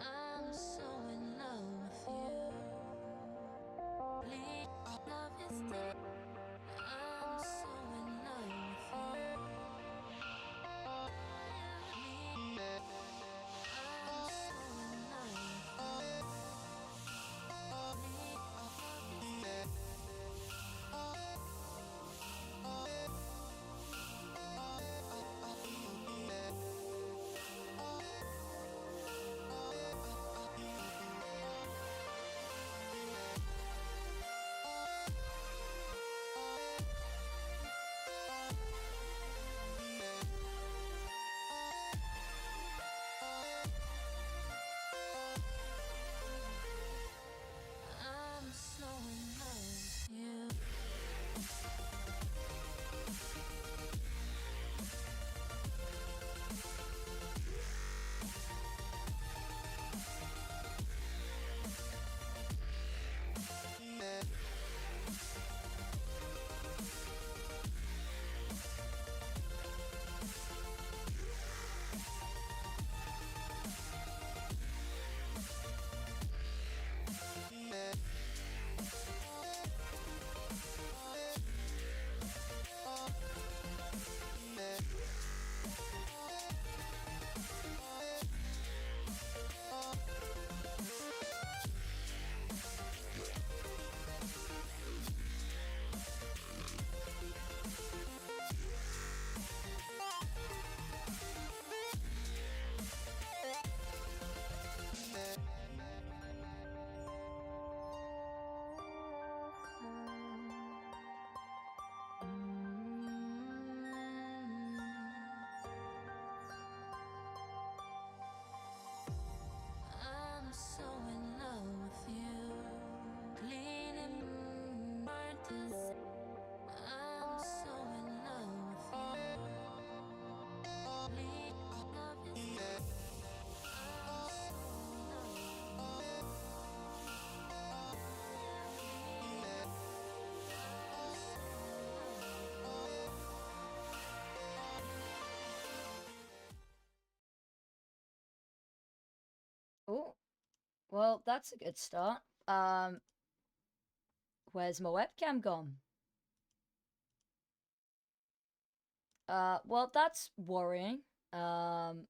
I'm so in love with you. Love is dead. I'm so in love with you. I'm so in love with you. I'm so in love with you. I'm so in love with you. Cleaning Warmaidens. I'm so in love with you. Love is dead. I'm so in love with you. Oh, well, that's a good start. Where's my webcam gone? Well, that's worrying. Webcam?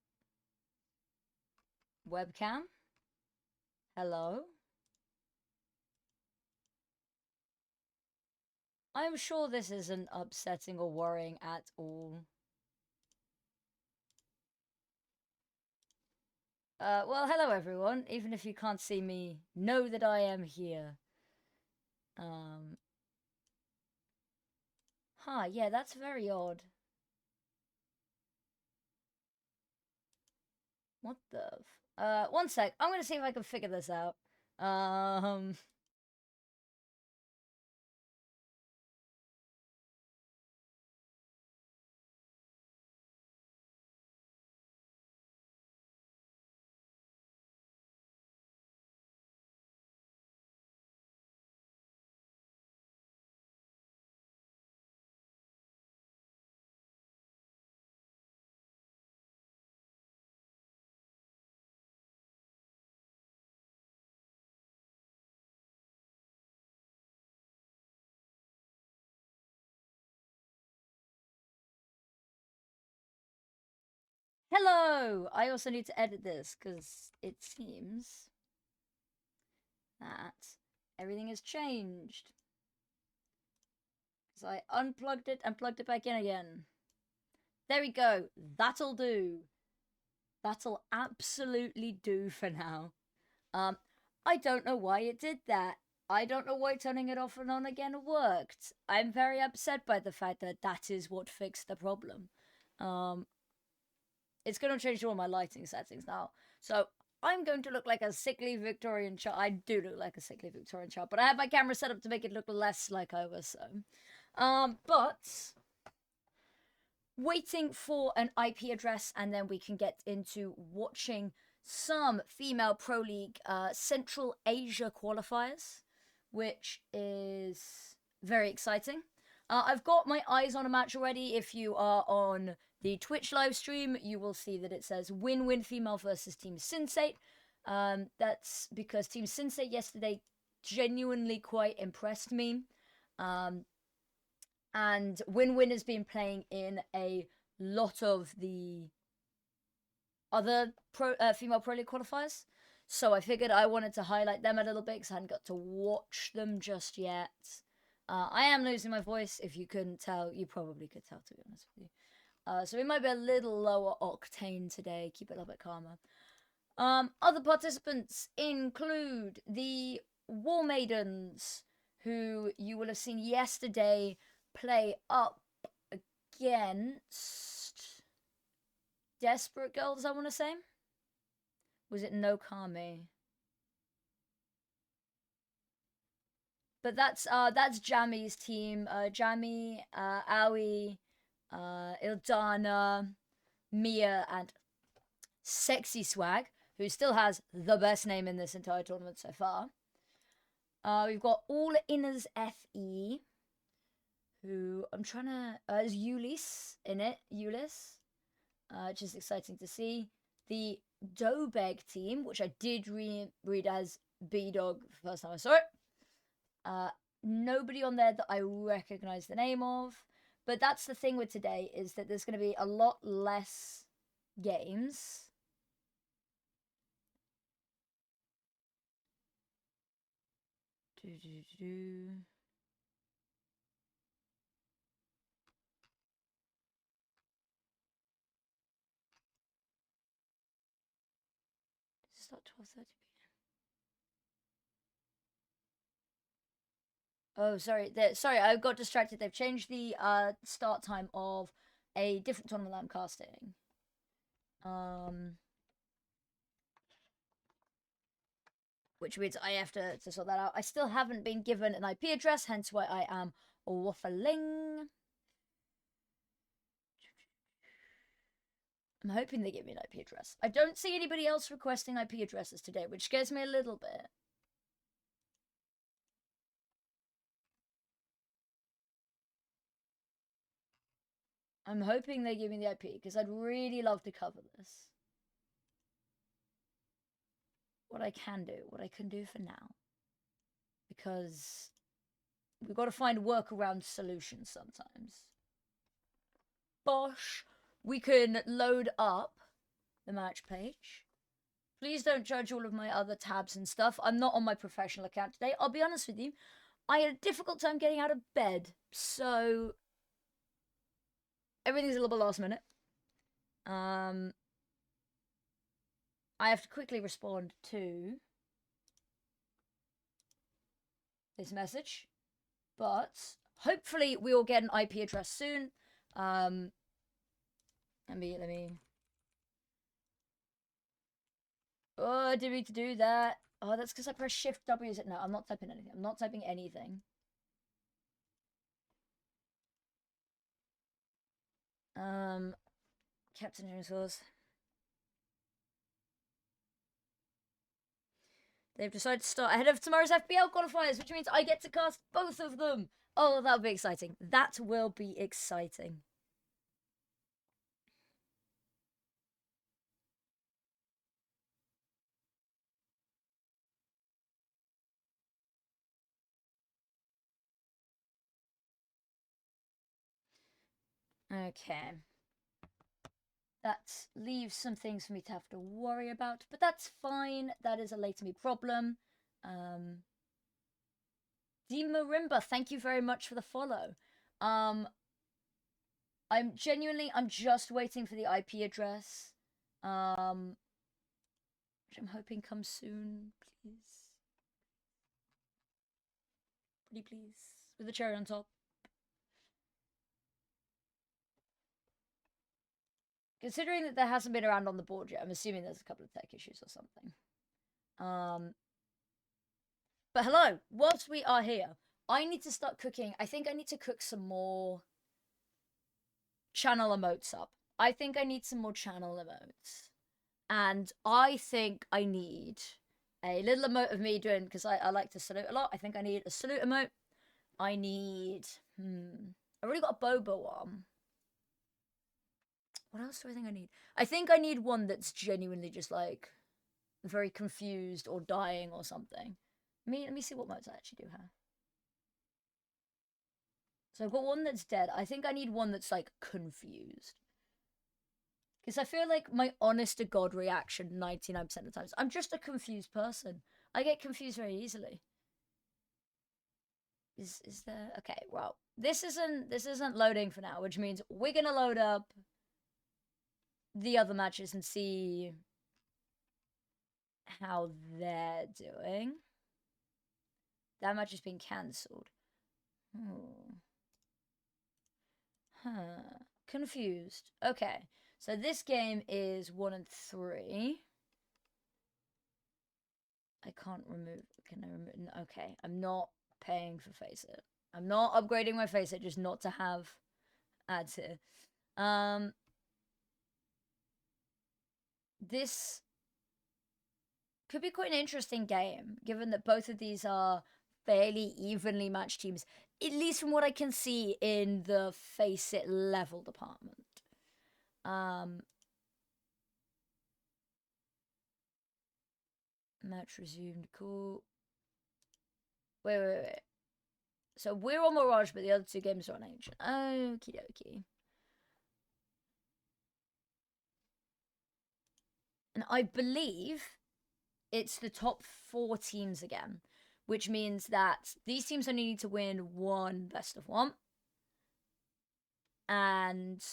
Hello? I'm sure this isn't upsetting or worrying at all. Well, hello everyone. Even if you can't see me, know that I am here. Yeah, that's very odd. What the one sec. I'm gonna see if I can figure this out. Hello! I also need to edit this, because it seems that everything has changed. Because I unplugged it and plugged it back in again. There we go. That'll do. That'll absolutely do for now. I don't know why it did that. I don't know why turning it off and on again worked. I'm very upset by the fact that that is what fixed the problem. It's going to change all my lighting settings now. So I'm going to look like a sickly Victorian child. I do look like a sickly Victorian child, but I have my camera set up to make it look less like I was so. But waiting for an IP address, and then we can get into watching some female Pro League Central Asia qualifiers, which is very exciting. I've got my eyes on a match already. If you are on the Twitch live stream, you will see that it says WINWIN female versus Team SinSaint. That's because Team SinSaint yesterday genuinely quite impressed me. And WINWIN has been playing in a lot of the other female Pro League qualifiers. So I figured I wanted to highlight them a little bit because I hadn't got to watch them just yet. I am losing my voice. If you couldn't tell, you probably could tell, to be honest with you. So it might be a little lower octane today. Keep it a little bit calmer. Other participants include the Warmaidens, who you will have seen yesterday play up against Desperate Girls, I want to say. Was it No Kami? But that's Jammy's team. Jammy, Aoi, Ildana, Mia, and Sexy Swag, who still has the best name in this entire tournament so far. We've got All Inners FE, who I'm trying to... is Ulysse in it. Ulysse. Which is exciting to see. The Dobeg team, which I did read as B-Dog the first time I saw it. Nobody on there that I recognize the name of. But that's the thing with today, is that there's going to be a lot less games. Start 12:30 p.m. Oh, sorry. Sorry, I got distracted. They've changed the start time of a different tournament that I'm casting. Which means I have to sort that out. I still haven't been given an IP address, hence why I am waffling. I'm hoping they give me an IP address. I don't see anybody else requesting IP addresses today, which scares me a little bit. I'm hoping they give me the IP, because I'd really love to cover this. What I can do for now. Because we've got to find workaround solutions sometimes. Bosh! We can load up the match page. Please don't judge all of my other tabs and stuff. I'm not on my professional account today. I'll be honest with you. I had a difficult time getting out of bed. So everything's a little bit last minute. I have to quickly respond to this message. But hopefully we will get an IP address soon. Let me. Oh, I didn't mean to do that. Oh, that's because I pressed Shift W. No, I'm not typing anything. I'm not typing anything. Captain Dinosaurs. They've decided to start ahead of tomorrow's FPL qualifiers, which means I get to cast both of them. Oh, that'll be exciting. That will be exciting. Okay. That leaves some things for me to have to worry about, but that's fine. That is a later me problem. D Marimba, thank you very much for the follow. I'm just waiting for the IP address. Which I'm hoping comes soon, please. Pretty please. With the cherry on top. Considering that there hasn't been around on the board yet, I'm assuming there's a couple of tech issues or something. But hello, whilst we are here, I need to start cooking. I think I need to cook some more channel emotes up. I think I need some more channel emotes. And I think I need a little emote of me doing, because I like to salute a lot. I think I need a salute emote. I need, I've already got a Bobo one. What else do I think I need? I think I need one that's genuinely just like very confused or dying or something. Let me see what modes I actually do have. So I've got one that's dead. I think I need one that's like confused. Because I feel like my honest to God reaction 99% of the times, I'm just a confused person. I get confused very easily. Is there okay, well, this isn't loading for now, which means we're gonna load up the other matches and see how they're doing. That match has been cancelled. Huh. Confused. Okay. So this game is 1 and 3. I can't remove. Can I remove? Okay. I'm not paying for Faceit. I'm not upgrading my Faceit just not to have ads here. This could be quite an interesting game, given that both of these are fairly evenly matched teams, at least from what I can see in the Faceit level department. Match resumed. Cool. Wait. So we're on Mirage, but the other two games are on Ancient. Okie dokie. And I believe it's the top 4 teams again, which means that these teams only need to win 1 best of 1. And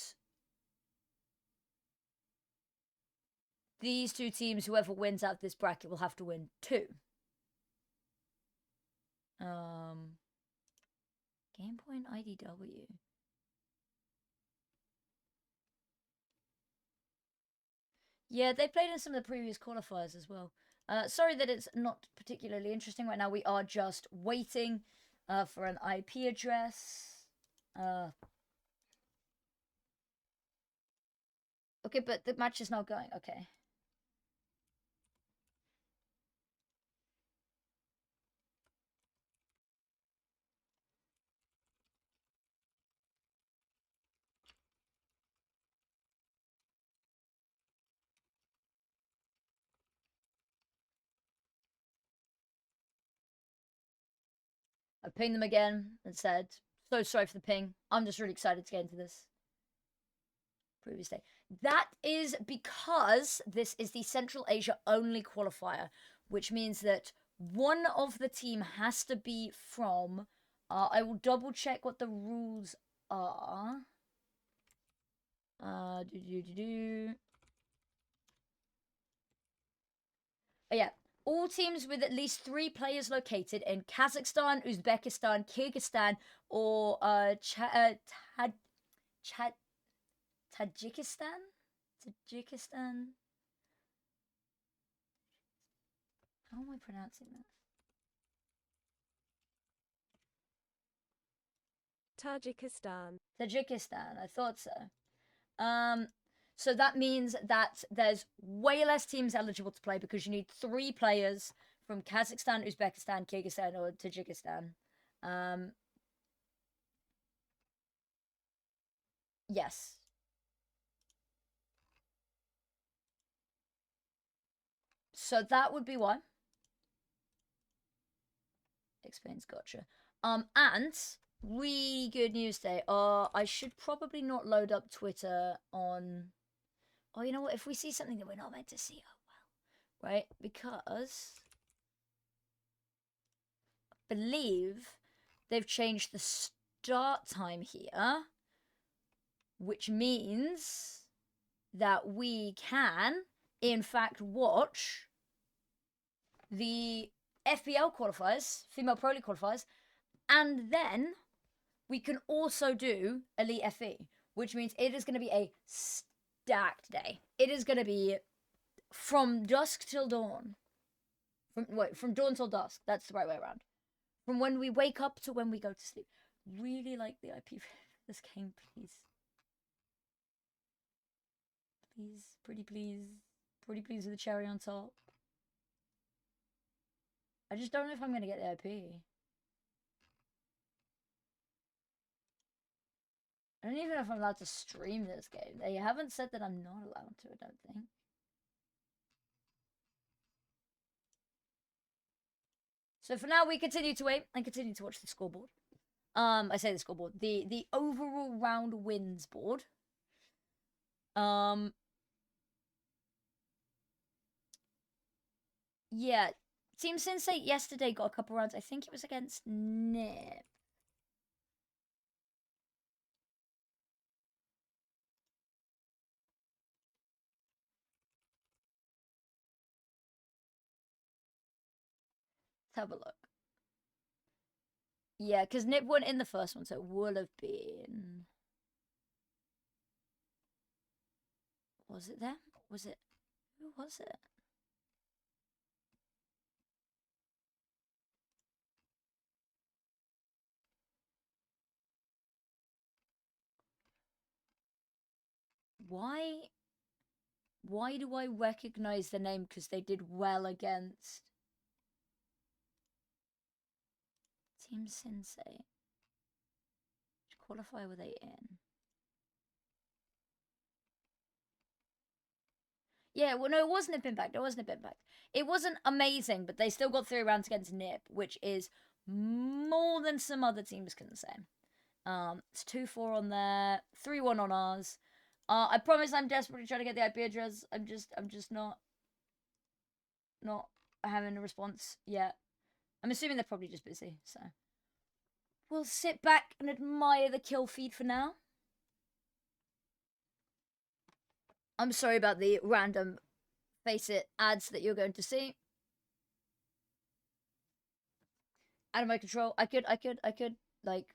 these 2 teams, whoever wins out of this bracket, will have to win 2. Game point IDW. Yeah, they played in some of the previous qualifiers as well. Sorry that it's not particularly interesting right now. We are just waiting for an IP address. Okay, but the match is now going. Okay. I pinged them again and said, so sorry for the ping. I'm just really excited to get into this. Previous day. That is because this is the Central Asia only qualifier, which means that one of the team has to be from. I will double check what the rules are. Oh, yeah. All teams with at least 3 players located in Kazakhstan, Uzbekistan, Kyrgyzstan, or Tajikistan? Tajikistan? How am I pronouncing that? Tajikistan. Tajikistan, I thought so. So that means that there's way less teams eligible to play because you need 3 players from Kazakhstan, Uzbekistan, Kyrgyzstan, or Tajikistan. Yes. So that would be one. Explains, gotcha. And really good news today. I should probably not load up Twitter on. Oh, you know what? If we see something that we're not meant to see, oh well, right? Because I believe they've changed the start time here, which means that we can, in fact, watch the FPL qualifiers, female pro league qualifiers, and then we can also do Elite FE, which means it is going to be a stacked day. It is going to be from dusk till dawn. From dawn till dusk. That's the right way around. From when we wake up to when we go to sleep. Really like the IP for this game, please. Please, pretty please. Pretty please with a cherry on top. I just don't know if I'm going to get the IP. I don't even know if I'm allowed to stream this game. They haven't said that I'm not allowed to, I don't think. So for now, we continue to wait and continue to watch the scoreboard. I say the scoreboard. The overall round wins board. Yeah. Team SinSaint yesterday got a couple rounds. I think it was against Nip. Let's have a look. Yeah, because Nip won in the first one, so it would have been... Was it them? Was it... Who was it? Why do I recognize the name? Because they did well against Team SinSaint. Which qualifier were they in? Yeah, well, no, it wasn't Nip Impact. It wasn't Nip Impact. It wasn't amazing, but they still got 3 rounds against Nip, which is more than some other teams can say. It's 2-4 on there, 3-1 on ours. I promise I'm desperately trying to get the IP address. I'm just not having a response yet. I'm assuming they're probably just busy, so we'll sit back and admire the kill feed for now. I'm sorry about the random Face It ads that you're going to see. Out of my control. I could like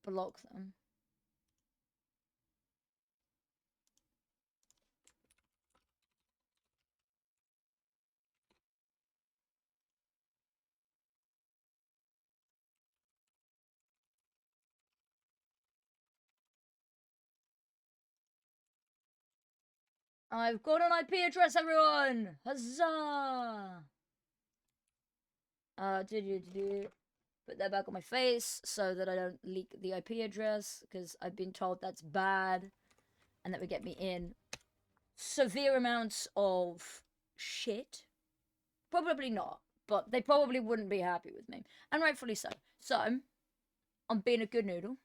block them. I've got an IP address, everyone! Huzzah! Put that back on my face so that I don't leak the IP address, because I've been told that's bad, and that would get me in severe amounts of shit. Probably not, but they probably wouldn't be happy with me, and rightfully so. So, I'm being a good noodle.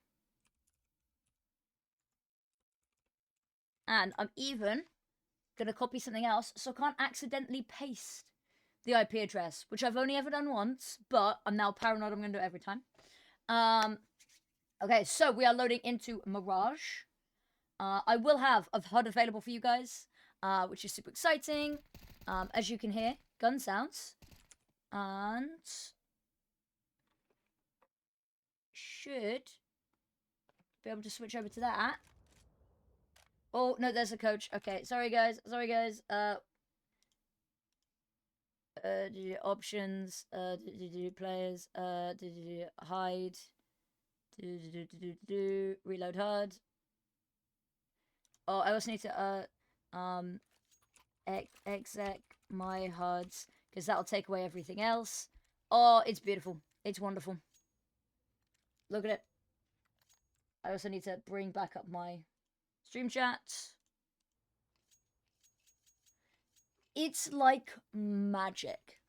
And I'm even gonna copy something else so I can't accidentally paste the IP address, which I've only ever done once, but I'm now paranoid I'm gonna do it every time. Okay, so we are loading into Mirage. I will have a HUD available for you guys, which is super exciting. As you can hear, gun sounds. And should be able to switch over to that. Oh, no, there's a coach. Okay, sorry, guys. Options, players, hide, reload HUD. Oh, I also need to, exec my HUDs, because that'll take away everything else. Oh, it's beautiful. It's wonderful. Look at it. I also need to bring back up my stream chat. It's like magic.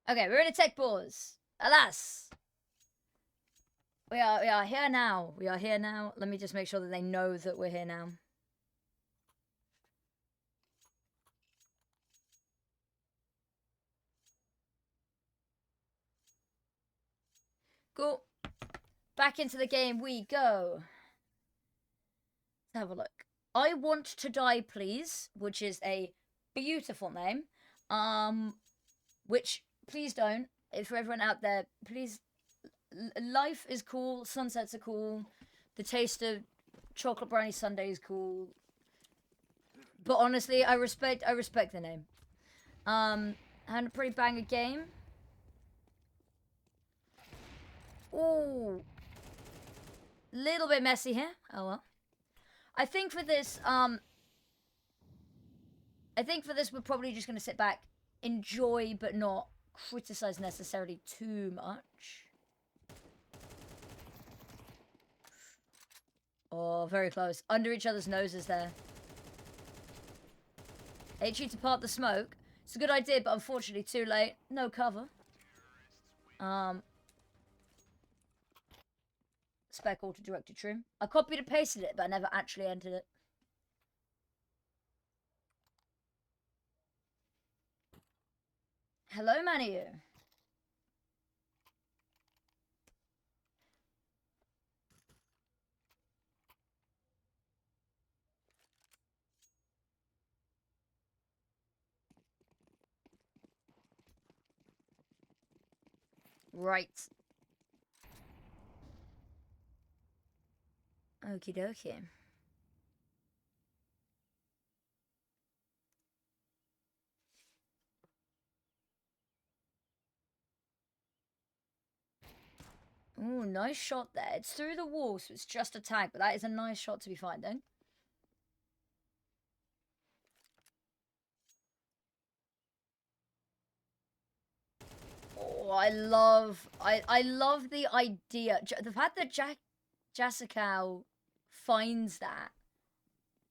Okay, we're in a tech pause. Alas. We are here now. We are here now. Let me just make sure that they know that we're here now. Cool. Back into the game we go. Let's have a look. I Want to Die Please, which is a beautiful name. Which, please don't. For everyone out there, please, life is cool, sunsets are cool, the taste of chocolate brownie sundae is cool. But honestly, I respect the name. Had a pretty banger game. Ooh. Little bit messy here. Oh well. I think for this, we're probably just gonna sit back, enjoy, but not criticize necessarily too much. Oh, very close. Under each other's noses there. HE to part the smoke. It's a good idea, but unfortunately too late. No cover. Spec auto-directed trim. I copied and pasted it, but I never actually entered it. Hello, Manu. Right. Okie dokie. Ooh, nice shot there. It's through the wall, so it's just a tag, but that is a nice shot to be finding. Oh, I love the idea. The fact that Jessica finds that.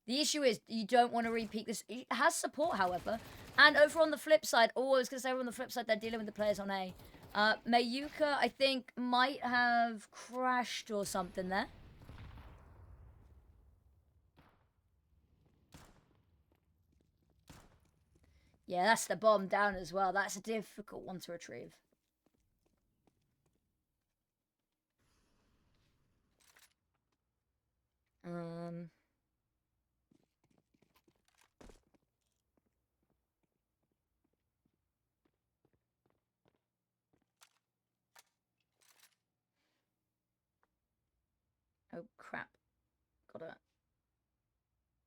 The issue is you don't want to repeat this. It has support, however. And over on the flip side, I was going to say over on the flip side, they're dealing with the players on A. Mayuka, I think, might have crashed or something there. Yeah, that's the bomb down as well. That's a difficult one to retrieve. Oh, crap. Gotta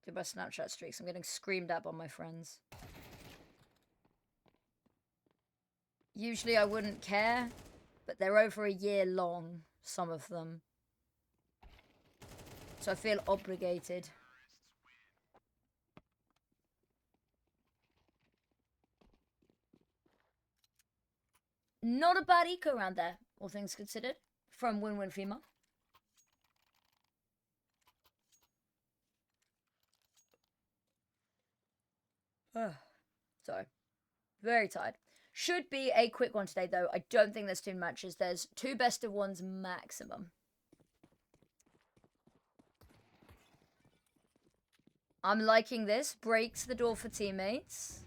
do my Snapchat streaks. I'm getting screamed at by my friends. Usually I wouldn't care, but they're over a year long, some of them. So I feel obligated. Not a bad eco around there, all things considered, from WINWIN FEMA. Sorry. Very tired. Should be a quick one today, though. I don't think there's 2 matches. There's 2 best of ones maximum. I'm liking this. Breaks the door for teammates.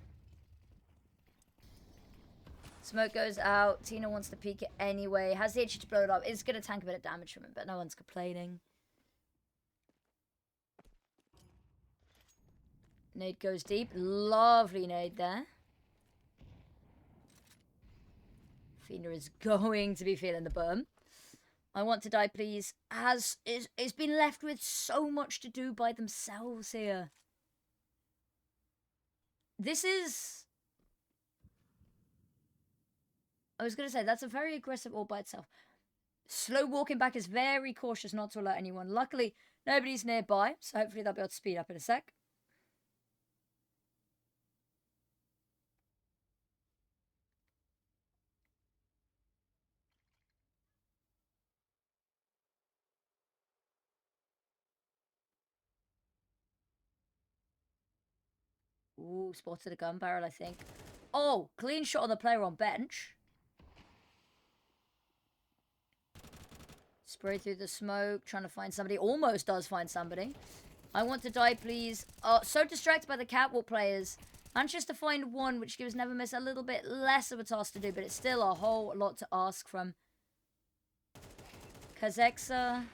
Smoke goes out. Tina wants to peek it anyway. Has the itch to blow it up. It's going to tank a bit of damage from it, but no one's complaining. Nade goes deep. Lovely nade there. Fina is going to be feeling the burn. I want to die, please. It's been left with so much to do by themselves here. This is... I was going to say, that's a very aggressive all by itself. Slow walking back is very cautious not to alert anyone. Luckily, nobody's nearby, so hopefully they'll be able to speed up in a sec. Ooh, spotted a gun barrel, I think. Oh, clean shot on the player on bench. Spray through the smoke, trying to find somebody. Almost does find somebody. I want to die, please. So distracted by the catwalk players. Manages to find one, which gives Never Miss a little bit less of a task to do, but it's still a whole lot to ask from Kazexa.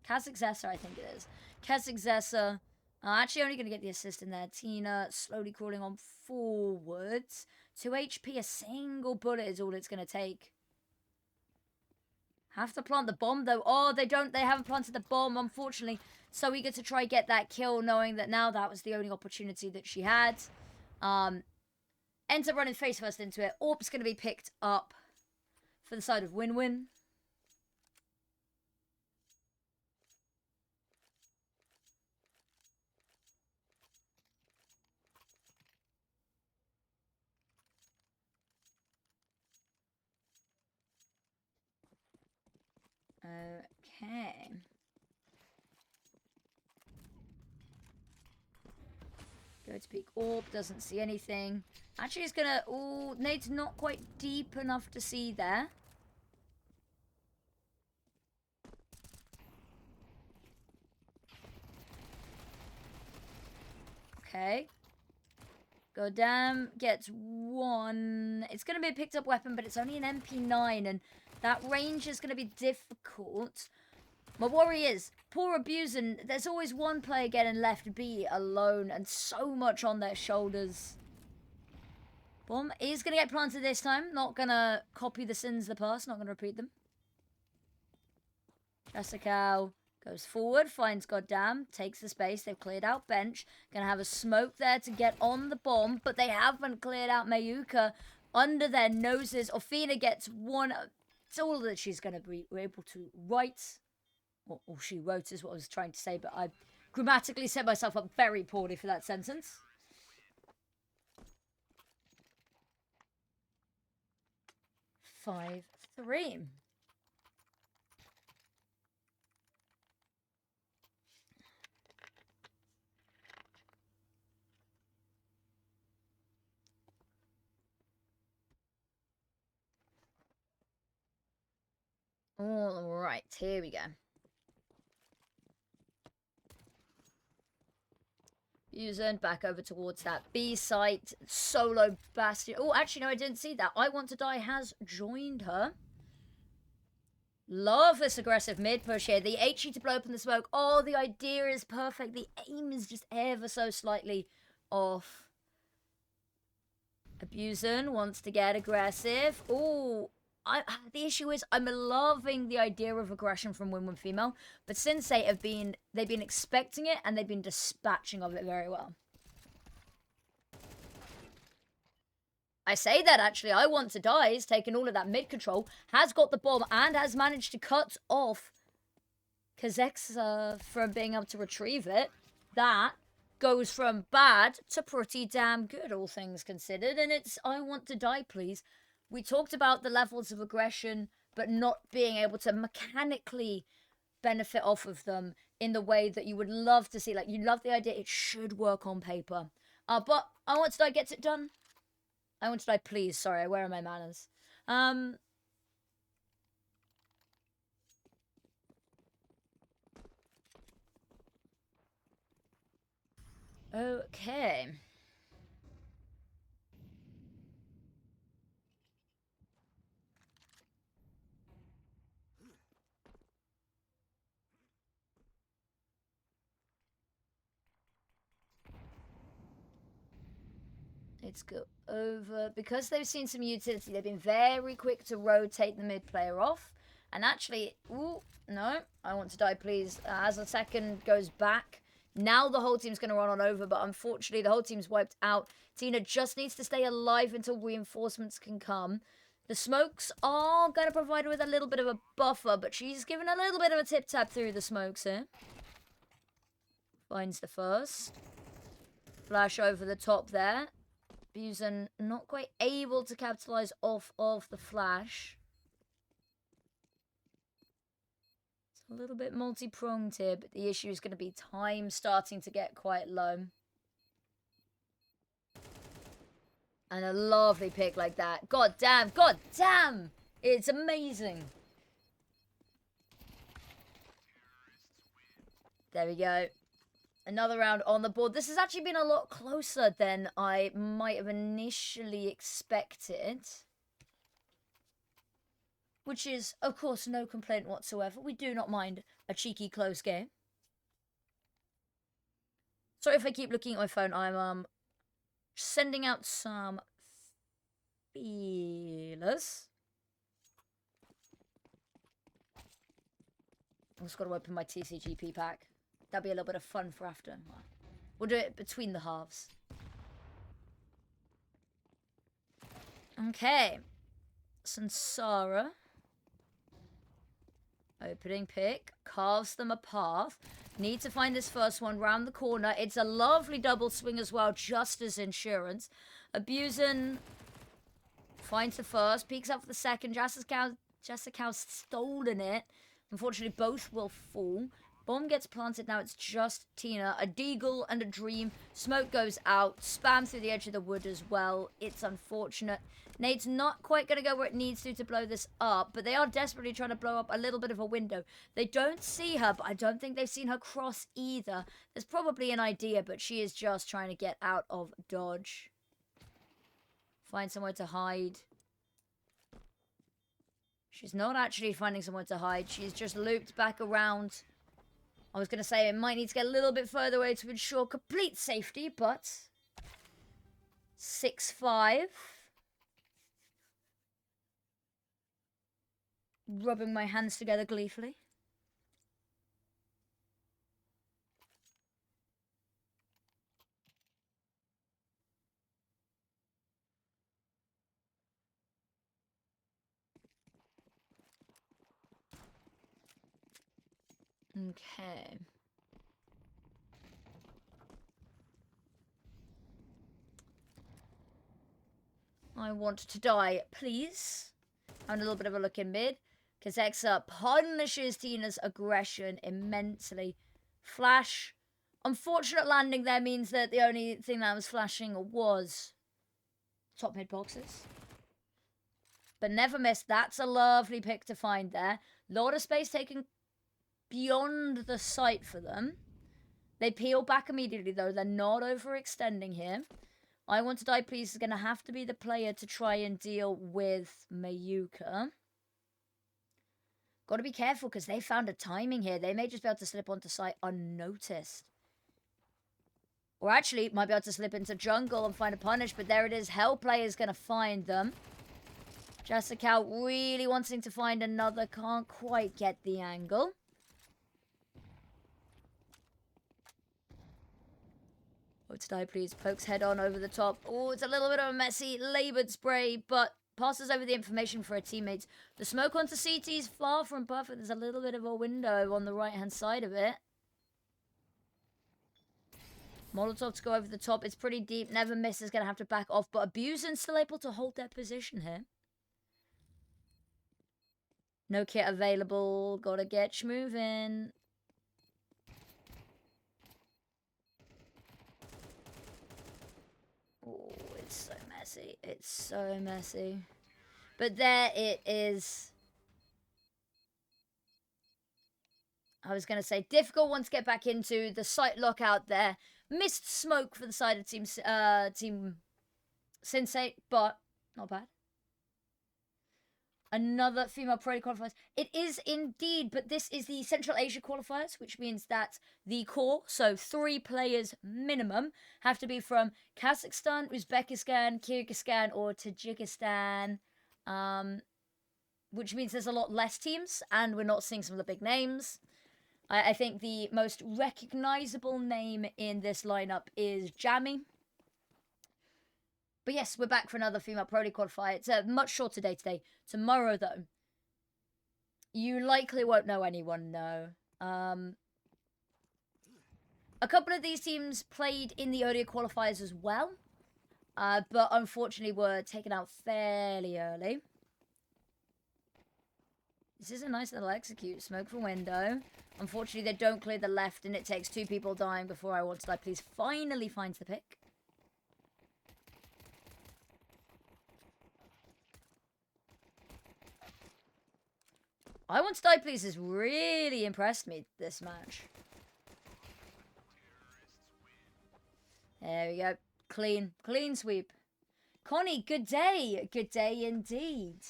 Kazexa, I think it is. Kazexa. Actually only going to get the assist in there. Tina slowly crawling on forwards. 2 HP, a single bullet is all it's going to take. Have to plant the bomb, though. Oh, they haven't planted the bomb, unfortunately. So eager to try get that kill, knowing that now that was the only opportunity that she had. Ends up running face first into it. Orp's going to be picked up for the side of WINWIN. Okay. Go to peek orb, doesn't see anything. Actually, it's gonna... Oh, nade's not quite deep enough to see there. Okay. Goddamn gets one. It's going to be a picked up weapon, but it's only an MP9, and that range is going to be difficult. My worry is, poor Abusing, there's always one player getting left be alone, and so much on their shoulders. Boom. He's going to get planted this time. Not going to copy the sins of the past, not going to repeat them. Jessica goes forward, finds Goddamn, takes the space. They've cleared out bench. Gonna have a smoke there to get on the bomb, but they haven't cleared out Mayuka under their noses. Ophina gets one. It's all that she's gonna be able to write. Or she wrote is what I was trying to say, but I grammatically set myself up very poorly for that sentence. Five, 3. All right, here we go. Using back over towards that B site. Solo Bastion. Oh, actually, no, I didn't see that. I Want to Die has joined her. Love this aggressive mid push here. The HE to blow open the smoke. Oh, the idea is perfect. The aim is just ever so slightly off. Abusing wants to get aggressive. Oh, the issue is I'm loving the idea of aggression from WINWIN female, but SinSaint they've been expecting it and they've been dispatching of it very well. I say that actually, I Want to Die is taking all of that mid control, has got the bomb and has managed to cut off Kazexa from being able to retrieve it. That goes from bad to pretty damn good, all things considered, and it's I Want to Die, please. We talked about the levels of aggression, but not being able to mechanically benefit off of them in the way that you would love to see. Like, you love the idea, it should work on paper. But I Want to Die gets it done. I Want to Die, please. Sorry, where are my manners? Okay. Let's go over. Because they've seen some utility, they've been very quick to rotate the mid player off. And actually, ooh, no, I Want to Die, please. As the second goes back, now the whole team's going to run on over, but unfortunately the whole team's wiped out. Tina just needs to stay alive until reinforcements can come. The smokes are going to provide her with a little bit of a buffer, but she's given a little bit of a tip-tap through the smokes here. Finds the first. Flash over the top there. Abusing not quite able to capitalize off of the flash. It's a little bit multi-pronged here, but the issue is going to be time starting to get quite low. And a lovely pick like that. God damn, god damn! It's amazing. There we go. Another round on the board. This has actually been a lot closer than I might have initially expected. Which is, of course, no complaint whatsoever. We do not mind a cheeky close game. Sorry if I keep looking at my phone. I'm sending out some feelers. I've just got to open my TCGP pack. That'll be a little bit of fun for after. We'll do it between the halves. Okay. Sansara. Opening pick. Carves them a path. Need to find this first one round the corner. It's a lovely double swing as well, just as insurance. Abusing. Finds the first. Peeks up for the second. Jessica's stolen it. Unfortunately, both will fall. Bomb gets planted, now it's just Tina. A Deagle and a Dream. Smoke goes out, spam through the edge of the wood as well. It's unfortunate. Nade's not quite going to go where it needs to blow this up, but they are desperately trying to blow up a little bit of a window. They don't see her, but I don't think they've seen her cross either. There's probably an idea, but she is just trying to get out of dodge. Find somewhere to hide. She's not actually finding somewhere to hide. She's just looped back around. I was going to say it might need to get a little bit further away to ensure complete safety, but 6-5. Rubbing my hands together gleefully. Okay. I want to die, please. Having a little bit of a look in mid. Kazexa punishes Tina's aggression immensely. Flash. Unfortunate landing there means that the only thing that was flashing was top mid boxes. But never miss. That's a lovely pick to find there. Lot of space taken beyond the site for them. They peel back immediately, though. They're not overextending here. I Want to Die, Please is going to have to be the player to try and deal with Mayuka. Got to be careful because they found a timing here. They may just be able to slip onto site unnoticed. Or actually, might be able to slip into jungle and find a punish, but there it is. Hell player's going to find them. Jessica really wanting to find another. Can't quite get the angle. Want to Die, Please. Pokes head on over the top. Oh, it's a little bit of a messy, laboured spray, but passes over the information for her teammates. The smoke onto CT is far from perfect. There's a little bit of a window on the right-hand side of it. Molotov to go over the top. It's pretty deep. Never Miss is going to have to back off, but Abusen's still able to hold their position here. No kit available. Gotta get moving. Oh, it's so messy. It's so messy. But there it is. I was going to say, difficult one to get back into. The site lockout there. Missed smoke for the side of Team SinSaint, but not bad. Another female pro qualifiers. It is indeed, but this is the Central Asia qualifiers, which means that the core, so 3 players minimum, have to be from Kazakhstan, Uzbekistan, Kyrgyzstan, or Tajikistan. Which means there's a lot less teams, and we're not seeing some of the big names. I think the most recognizable name in this lineup is Jamie. But yes, we're back for another female pro qualifier. It's a much shorter day today. Tomorrow, though, you likely won't know anyone, no. A couple of these teams played in the earlier qualifiers as well, but unfortunately were taken out fairly early. This is a nice little execute. Smoke for window. Unfortunately, they don't clear the left, and it takes 2 people dying before I Want to Die, Please finally finds the pick. I Want to Die, Please has really impressed me this match. There we go. Clean. Clean sweep. Connie, good day. Good day indeed.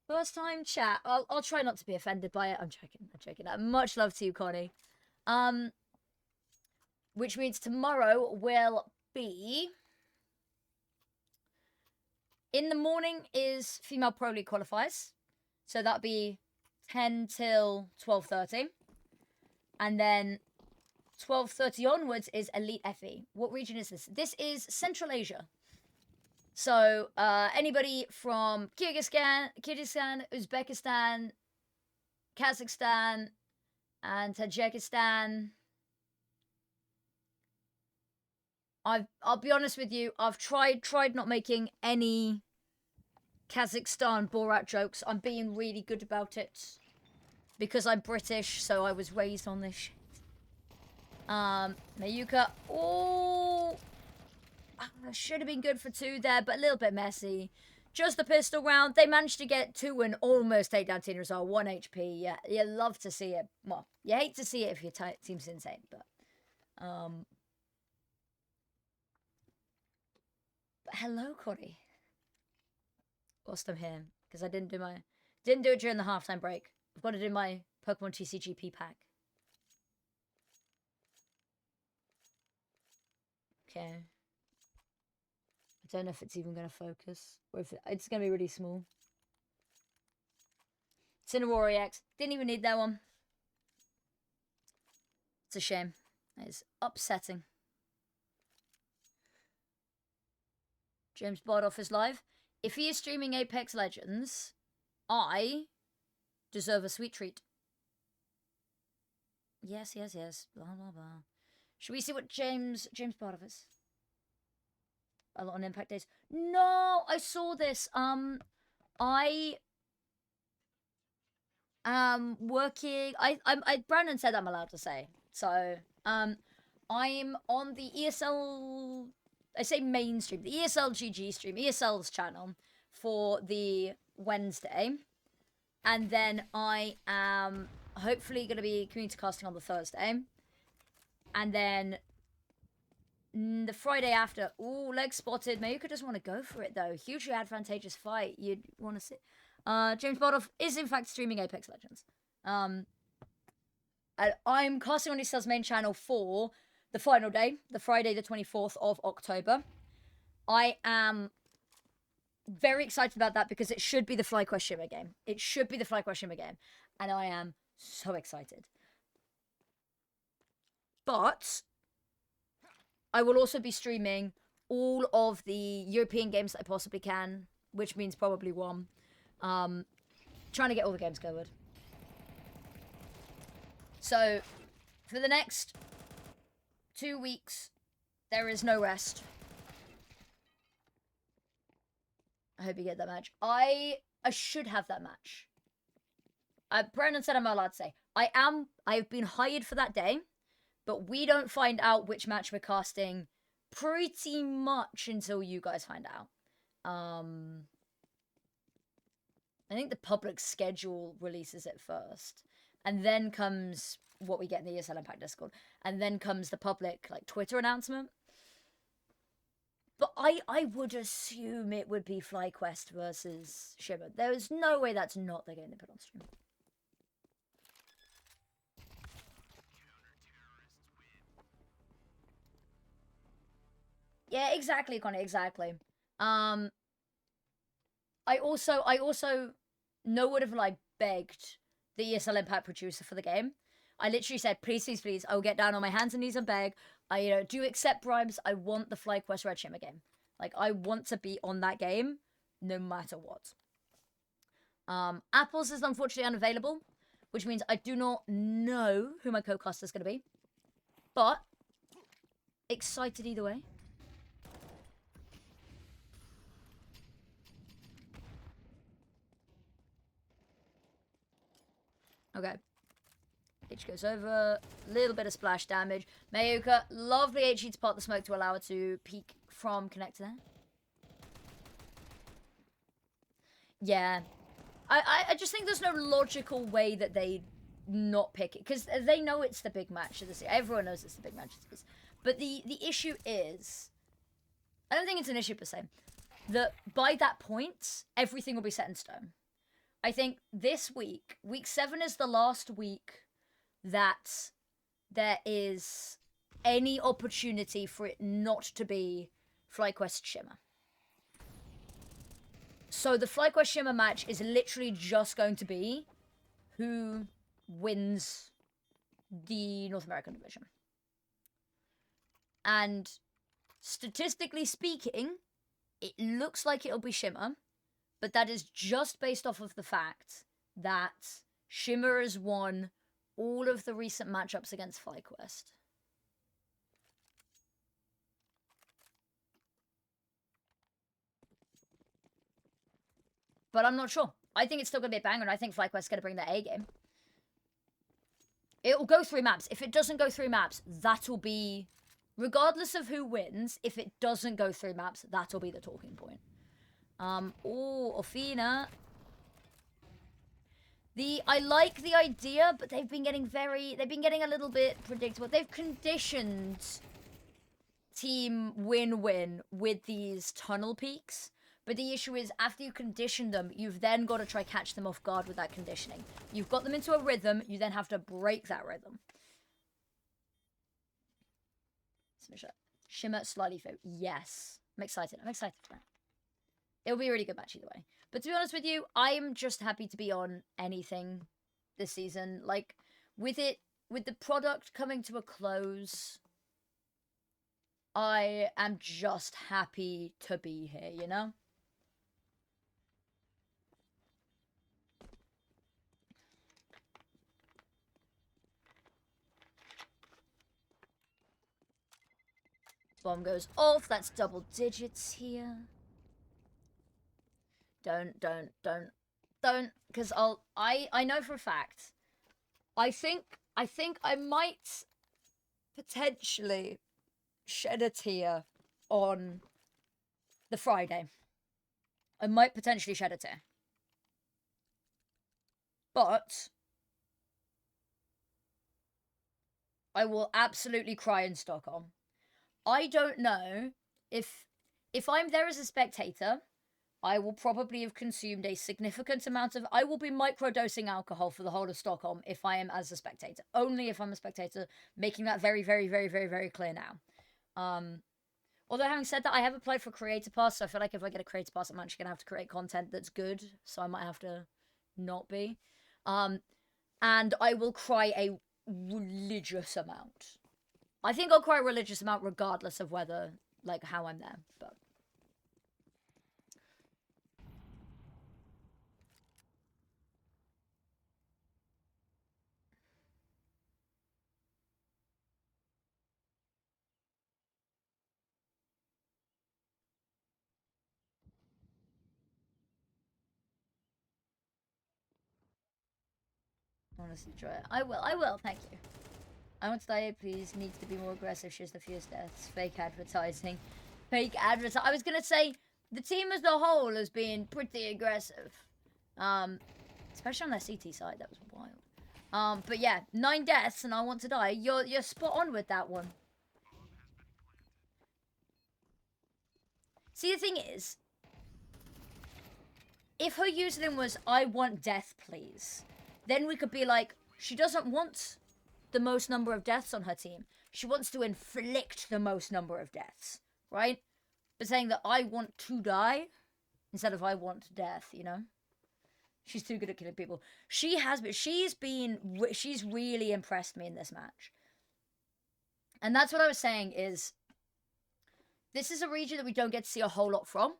First time chat. I'll try not to be offended by it. I'm joking. I'm joking. Much love to you, Connie. Which means tomorrow will be... In the morning is female Pro League qualifiers. So that'll be 10 till 12:30. And then 12:30 onwards is Elite FE. What region is this? This is Central Asia. So anybody from Kyrgyzstan, Uzbekistan, Kazakhstan, and Tajikistan. I'll be honest with you, I've tried not making any Kazakhstan Borat jokes. I'm being really good about it. because I'm British, so I was raised on this shit. Mayuka, oh, should have been good for 2 there, but a little bit messy. Just the pistol round. They managed to get 2 and almost take down Tina as well. 1 HP. Yeah, you love to see it. Well, you hate to see it if your team SinSaint, but hello, Cody. Whilst I'm here, because I didn't do it during the halftime break. I've got to do my Pokemon TCGP pack. Okay. I don't know if it's even going to focus, or if it's going to be really small. Cineroar X. Didn't even need that one. It's a shame. That is upsetting. James Bardoff is live. If he is streaming Apex Legends, I deserve a sweet treat. Yes. Blah, blah, blah. Should we see what James Bardoff is? A lot on Impact Days. No, I saw this. I am working. Brandon said I'm allowed to say. So, I'm on the ESL. I say mainstream, the ESL GG stream, ESL's channel for the Wednesday, and then I am hopefully going to be community casting on the Thursday, and then the Friday after, ooh, leg spotted. Maybe you could just want to go for it, though. Hugely advantageous fight. You'd want to see. James Bardoff is, in fact, streaming Apex Legends. I'm casting on his main channel for the final day, the Friday, the 24th of October. I am very excited about that because it should be the FlyQuest Shimmer game. It should be the FlyQuest Shimmer game. And I am so excited. But I will also be streaming all of the European games that I possibly can, which means probably one. Trying to get all the games covered. So, for the next 2 weeks, there is no rest. I hope you get that match. I should have that match. Brandon said I'm allowed to say. I've been hired for that day, but we don't find out which match we're casting pretty much until you guys find out. I think the public schedule releases it first. And then comes what we get in the ESL Impact Discord. And then comes the public, like, Twitter announcement. But I would assume it would be FlyQuest versus Shimmer. There is no way that's not the game they put on stream. Yeah, exactly, Connie, exactly. I also would have, like, begged the ESL Impact producer for the game. I literally said, please, I will get down on my hands and knees and beg. I do accept bribes. I want the FlyQuest Red Shimmer game. Like, I want to be on that game no matter what. Apples is unfortunately unavailable, which means I do not know who my co-caster is going to be. But, excited either way. Okay. H goes over. A little bit of splash damage. Mayuka, lovely HE to part the smoke to allow her to peek from connector there. Yeah. I just think there's no logical way that they not pick it. Because they know it's the big match of this year. Everyone knows it's the big match of this. But the issue is... I don't think it's an issue per se. That by that point, everything will be set in stone. I think this week, week 7 is the last week that there is any opportunity for it not to be FlyQuest Shimmer. So the FlyQuest Shimmer match is literally just going to be who wins the North American division. And statistically speaking, it looks like it'll be Shimmer, but that is just based off of the fact that Shimmer has won all of the recent matchups against FlyQuest. But I'm not sure. I think it's still going to be a banger, and I think FlyQuest's going to bring their A game. It will go 3 maps. If it doesn't go 3 maps, that'll be, regardless of who wins, if it doesn't go 3 maps, that'll be the talking point. Oh, Ophina. I like the idea, but they've been getting a little bit predictable. They've conditioned team WINWIN with these tunnel peaks. But the issue is, after you condition them, you've then got to try catch them off guard with that conditioning. You've got them into a rhythm, you then have to break that rhythm. Shimmer slightly favorite. Yes. I'm excited. I'm excited for that. It'll be a really good match either way. But to be honest with you, I'm just happy to be on anything this season. Like, with the product coming to a close, I am just happy to be here, you know? Bomb goes off. That's double digits here. Don't. Because I know for a fact. I think I might potentially shed a tear on the Friday. I might potentially shed a tear. But I will absolutely cry in Stockholm. I don't know if I'm there as a spectator, I will probably have consumed a significant amount of... I will be microdosing alcohol for the whole of Stockholm if I am as a spectator. Only if I'm a spectator, making that very, very, very, very, very clear now. Although having said that, I have applied for Creator Pass, so I feel like if I get a Creator Pass, I'm actually going to have to create content that's good, so I might have to not be. And I will cry a religious amount. I think I'll cry a religious amount regardless of whether, like, how I'm there, but... Honestly, try it. I will, thank you. I want to die, please. Needs to be more aggressive. She's the fewest deaths. Fake advertising. Fake advertising. I was gonna say, the team as a whole has been pretty aggressive. Especially on their CT side, that was wild. But yeah, 9 deaths and I want to die. You're spot on with that one. See, the thing is, if her username was, I want death, please, then we could be like, she doesn't want the most number of deaths on her team. She wants to inflict the most number of deaths, right? But saying that I want to die instead of I want death, you know? She's too good at killing people. She has been. She's really impressed me in this match. And that's what I was saying is, this is a region that we don't get to see a whole lot from.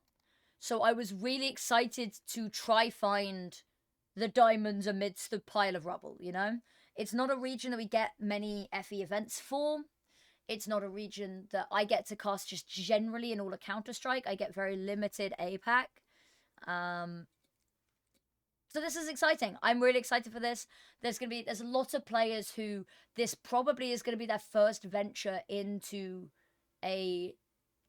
So I was really excited to try find the diamonds amidst the pile of rubble, you know? It's not a region that we get many FE events for. It's not a region that I get to cast just generally in all of Counter-Strike. I get very limited APAC. So this is exciting. I'm really excited for this. There's a lot of players who this probably is going to be their first venture into a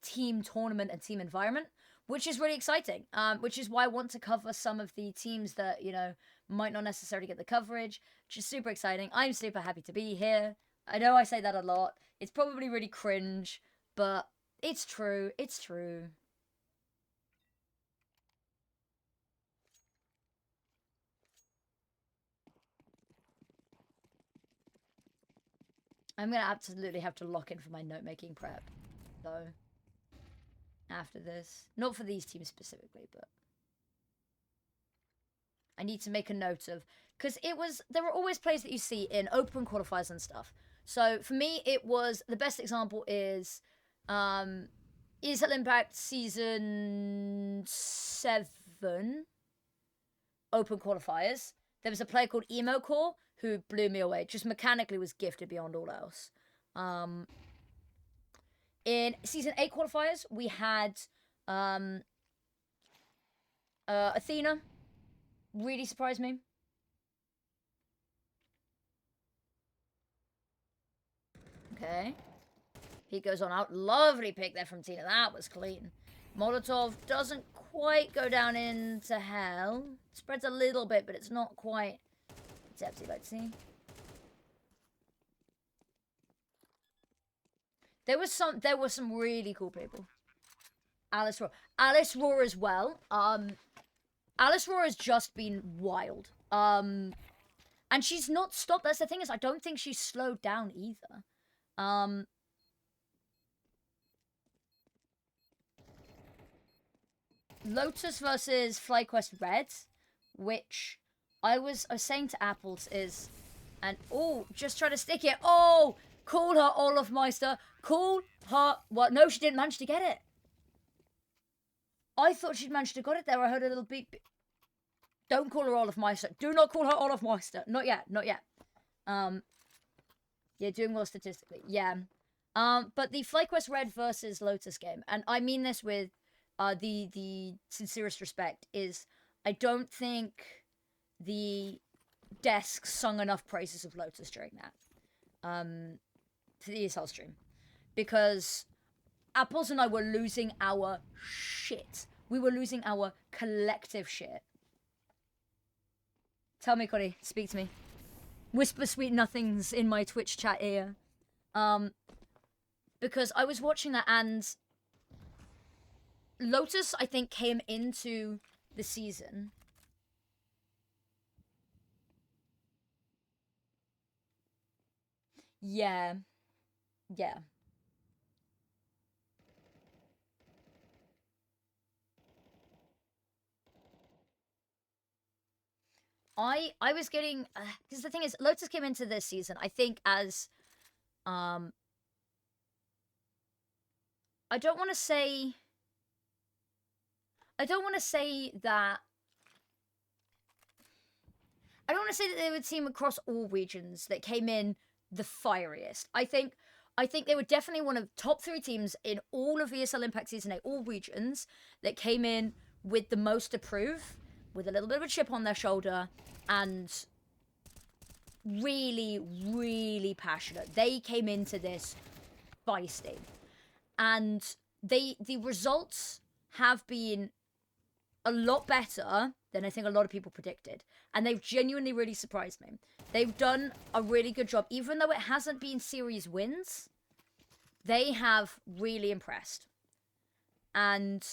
team tournament and team environment, which is really exciting. Which is why I want to cover some of the teams that, you know, might not necessarily get the coverage, which is super exciting. I'm super happy to be here. I know I say that a lot. It's probably really cringe, but it's true. It's true. I'm going to absolutely have to lock in for my note-making prep, though, after this. Not for these teams specifically, but I need to make a note of... Because there were always plays that you see in open qualifiers and stuff. So, for me, it was... The best example is... ESL Impact Season 7 open qualifiers. There was a player called Emo Core who blew me away. Just mechanically was gifted beyond all else. In Season 8 qualifiers, we had Athena. Really surprised me. Okay. He goes on out. Lovely pick there from Tina. That was clean. Molotov doesn't quite go down into hell. Spreads a little bit, but it's not quite. It's empty, let's see. There were some really cool people. Alice Roar as well. Alice Roar has just been wild. And she's not stopped. That's the thing, is I don't think she's slowed down either. Lotus versus FlyQuest Red, which I was saying to Apples is, and oh, just try to stick it. Oh, call her Olaf Meister. Call her. What? No, she didn't manage to get it. I thought she'd managed to get it there. I heard a little beep. Don't call her Olaf Meister. Do not call her Olaf Meister. Not yet. Not yet. Yeah, doing well statistically. Yeah. But the FlyQuest Red versus Lotus game, and I mean this with the sincerest respect, is I don't think the desk sung enough praises of Lotus during that. For the ESL stream. Because Apples and I were losing our shit. We were losing our collective shit. Tell me, Cody. Speak to me. Whisper sweet nothings in my Twitch chat ear. Because I was watching that, and Lotus, I think, came into the season. Yeah. Yeah. I was getting, because the thing is, Lotus came into this season, I think, as, I don't want to say that, I don't want to say that they would seem across all regions that came in the fieriest. I think they were definitely one of the top 3 teams in all of ESL Impact Season 8, all regions, that came in with the most to prove, with a little bit of a chip on their shoulder, and really, really passionate. They came into this feisty. And the results have been a lot better than I think a lot of people predicted. And they've genuinely really surprised me. They've done a really good job. Even though it hasn't been series wins, they have really impressed. And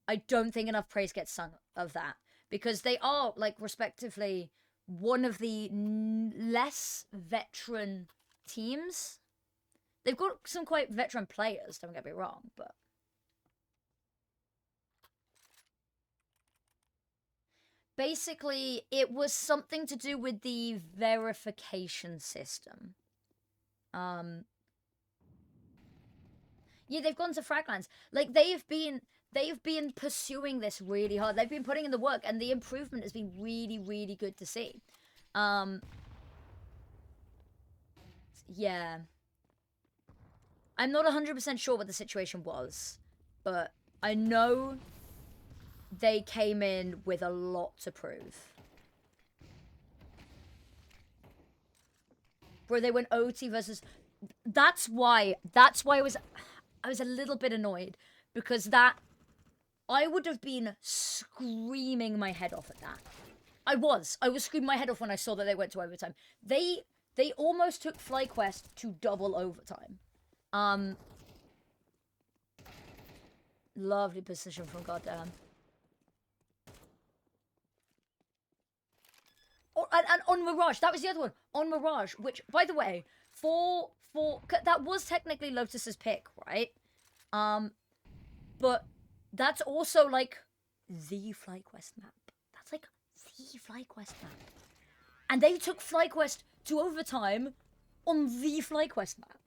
I don't think enough praise gets sung of that. Because they are, like, respectively, one of the less veteran teams. They've got some quite veteran players, don't get me wrong, but... Basically, it was something to do with the verification system. Yeah, they've gone to Fraglands. Like, they've been pursuing this really hard. They've been putting in the work, and the improvement has been really, really good to see. Yeah. I'm not 100% sure what the situation was, but I know they came in with a lot to prove. Where they went OT versus... That's why I was a little bit annoyed, because that... I would have been screaming my head off at that. I was screaming my head off when I saw that they went to overtime. They almost took FlyQuest to double overtime. Lovely position from Goddamn. Oh, and on Mirage, that was the other one. On Mirage, which, by the way, that was technically Lotus's pick, right? But that's also, like, the FlyQuest map. That's, like, the FlyQuest map. And they took FlyQuest to overtime on the FlyQuest map.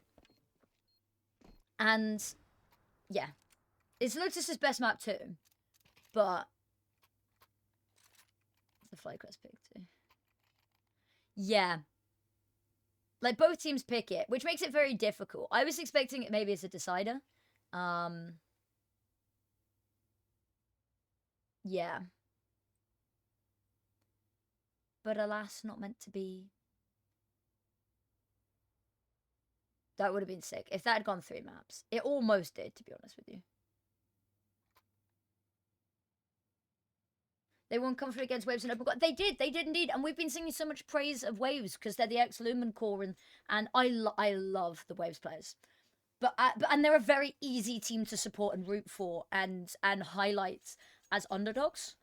And, yeah. It's Lotus's best map, too. But it's the FlyQuest pick, too. Yeah. Like, both teams pick it, which makes it very difficult. I was expecting it maybe as a decider. Yeah. But alas, not meant to be. That would have been sick. If that had gone 3 maps. It almost did, to be honest with you. They won comfortably against Waves and Open Core. They did indeed. And we've been singing so much praise of Waves because they're the ex-Lumen core, and I love the Waves players. But they're a very easy team to support and root for and highlight as underdogs.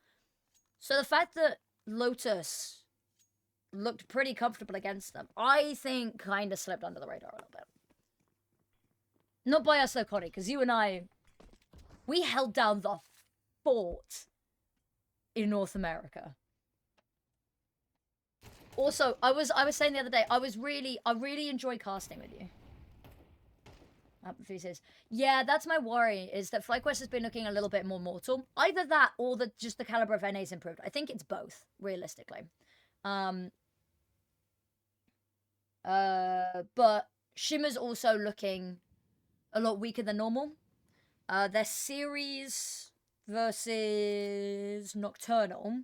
So the fact that Lotus looked pretty comfortable against them, I think kind of slipped under the radar a little bit. Not by us though, Connie, because you and I, we held down the fort in North America. Also, I was saying the other day, I really enjoy casting with you. Says, yeah, that's my worry, is that FlyQuest has been looking a little bit more mortal. Either that or just the caliber of NA's improved. I think it's both, realistically. But Shimmer's also looking a lot weaker than normal. Their series versus Nocturnal,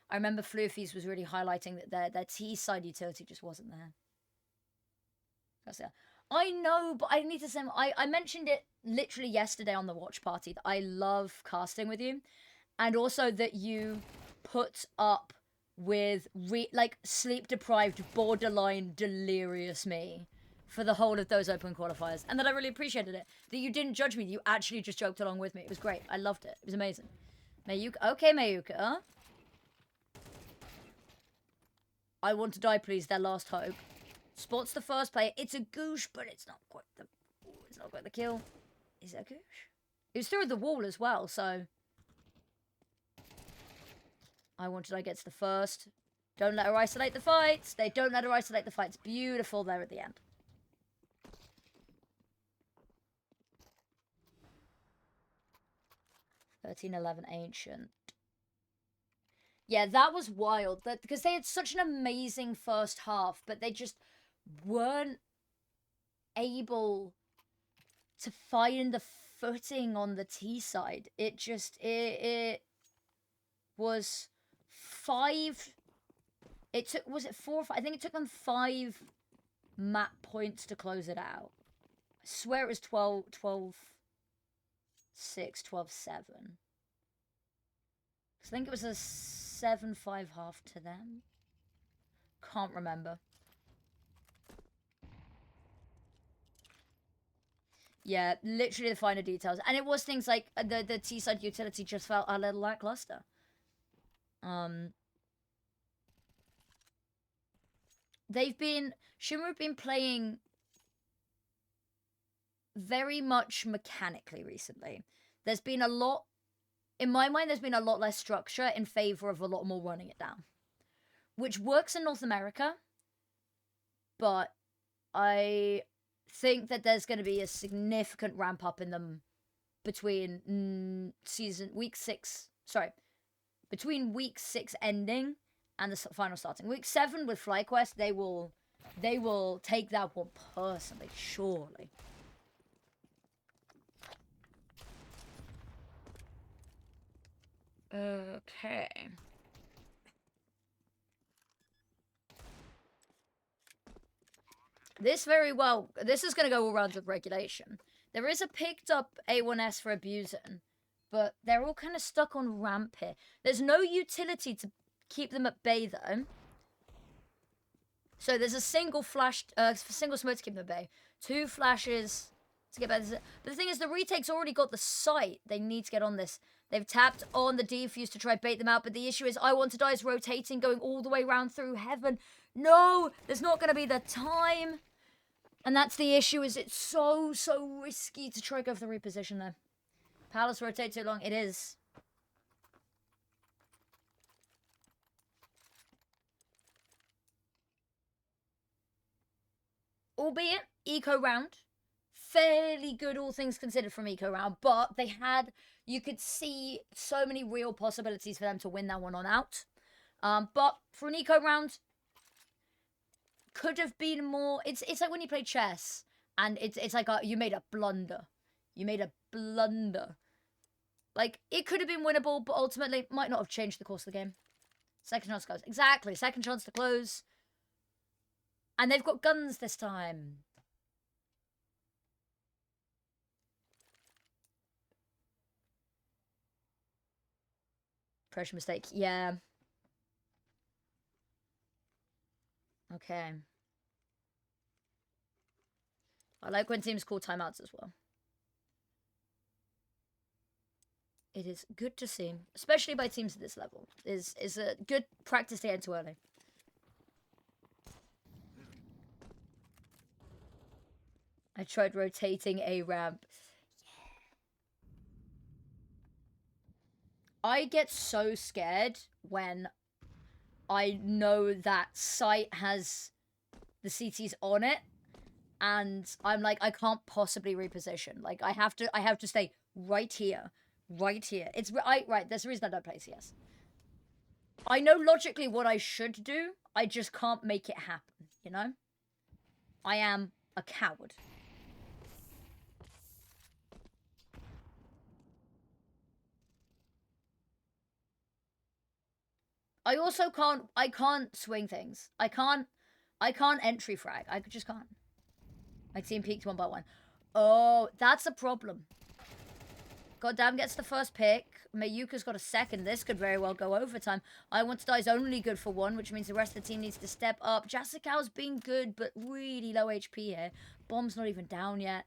I remember Fluffy's was really highlighting that their T-side utility just wasn't there. That's it. I know, but I need to say, I mentioned it literally yesterday on the watch party that I love casting with you, and also that you put up with sleep-deprived, borderline delirious me for the whole of those open qualifiers, and that I really appreciated it. That you didn't judge me, you actually just joked along with me. It was great. I loved it. It was amazing. Mayuka. Okay, Mayuka. I want to die, please. Their last hope. Spots the first player. It's a goosh, but it's not quite the kill. Is it a goosh? It was through the wall as well, so I wanted I gets the first. Don't let her isolate the fights. They don't let her isolate the fights. Beautiful there at the end. $13.11 Ancient. Yeah, that was wild. Because they had such an amazing first half, but they just weren't able to find the footing on the T side. It was 5. Was it 4 or 5? I think it took them 5 map points to close it out. I swear it was 12-6, 12-7. I think it was a 7-5 half to them. Can't remember. Yeah, literally the finer details. And it was things like the T-side utility just felt a little lackluster. Shimmer have been playing very much mechanically recently. There's been a lot, in my mind, there's been a lot less structure in favor of a lot more running it down. Which works in North America, but I think that there's going to be a significant ramp up in them between between week 6 ending and the final starting. Week 7 with FlyQuest, they will take that one personally, surely. Okay. This is going to go all rounds with regulation. There is a picked up A1S for abusing, but they're all kind of stuck on ramp here. There's no utility to keep them at bay, though. So there's a single flash, single smoke to keep them at bay. 2 flashes to get back. But the thing is, the retake's already got the sight. They need to get on this. They've tapped on the defuse to try bait them out, but the issue is I Want to Die is rotating, going all the way round through heaven. No, there's not going to be the time. And that's the issue, is it's so risky to try go for the reposition there. Palace rotate too long. It is. Albeit, eco round. Fairly good, all things considered, from eco round. But you could see so many real possibilities for them to win that one on out. But for an eco round, could have been more. It's like when you play chess and it's like you made a blunder. You made a blunder. Like, it could have been winnable, but ultimately might not have changed the course of the game. Second chance to close. Exactly, second chance to close. And they've got guns this time. Pressure mistake. Yeah. Okay. I like when teams call timeouts as well. It is good to see, especially by teams at this level. Is a good practice to get too early. I tried rotating a ramp. I get so scared when I know that site has the CTs on it, and I'm like, I can't possibly reposition. Like, I have to stay right here. Right here. It's right. There's a reason I don't play CS. I know logically what I should do. I just can't make it happen, you know? I am a coward. I also can't swing things. I can't entry frag. I just can't. My team peaked 1 by 1. Oh, that's a problem. Goddamn gets the first pick. Mayuka's got a second. This could very well go overtime. I Want to Die is only good for 1, which means the rest of the team needs to step up. Jasikao's been good, but really low HP here. Bomb's not even down yet.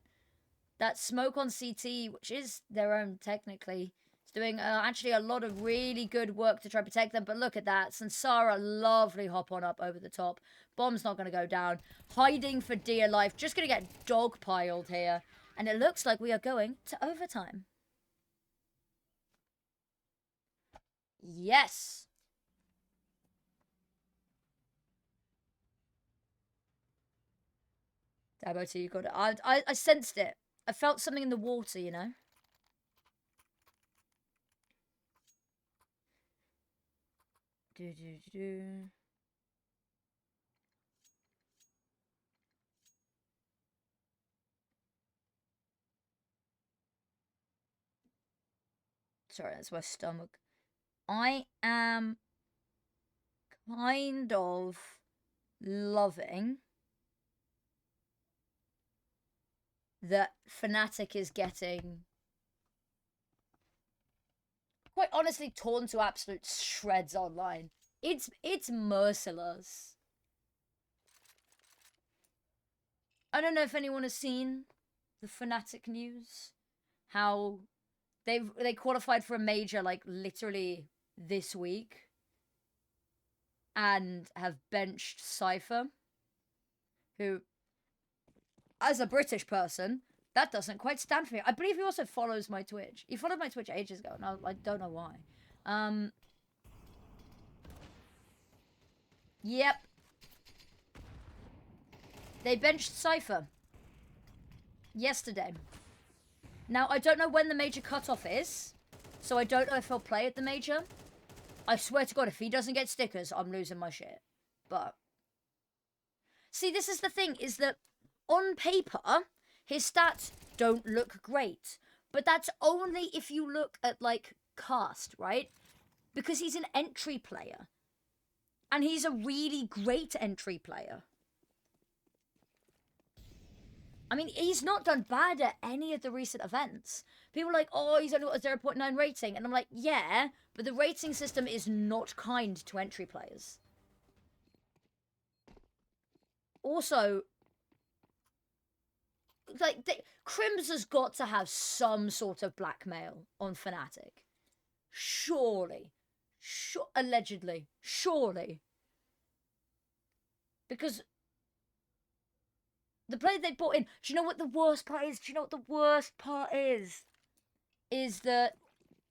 That smoke on CT, which is their own technically, is doing actually a lot of really good work to try to protect them. But look at that. Sansara, lovely hop on up over the top. Bomb's not going to go down. Hiding for dear life. Just going to get dogpiled here. And it looks like we are going to overtime. Yes. Dabo 2, you got it. I sensed it. I felt something in the water, you know? Sorry, that's my stomach. I am kind of loving that Fnatic is getting, quite honestly, torn to absolute shreds online. It's merciless. I don't know if anyone has seen the Fnatic news. How they qualified for a major like literally this week and have benched Cypher, who, as a British person, that doesn't quite stand for me. I believe he also follows my Twitch. He followed my Twitch ages ago, and I don't know why. Yep. They benched Cypher yesterday. Now, I don't know when the major cutoff is, so I don't know if he'll play at the major. I swear to God, if he doesn't get stickers, I'm losing my shit. But, see, this is the thing, is that on paper, his stats don't look great. But that's only if you look at, like, cast, right? Because he's an entry player. And he's a really great entry player. I mean, he's not done bad at any of the recent events. People are like, oh, he's only got a 0.9 rating. And I'm like, yeah, but the rating system is not kind to entry players. Also, like, Crims has got to have some sort of blackmail on Fnatic. Surely. Allegedly. Surely. Because the player they brought in, do you know what the worst part is? Do you know what the worst part is? Is that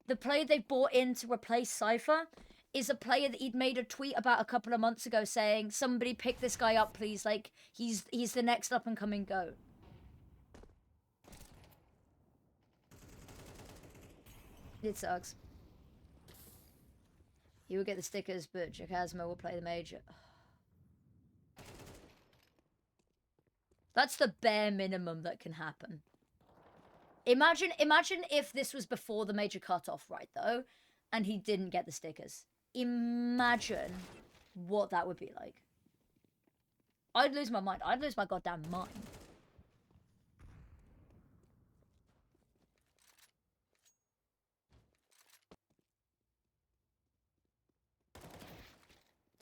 the player they brought in to replace Cypher is a player that he'd made a tweet about a couple of months ago saying, somebody pick this guy up, please. Like, he's the next up and coming GOAT. It sucks. He will get the stickers, but Jacasmo will play the major. That's the bare minimum that can happen. Imagine if this was before the major cutoff, right, though, and he didn't get the stickers. Imagine what that would be like. I'd lose my mind. I'd lose my goddamn mind.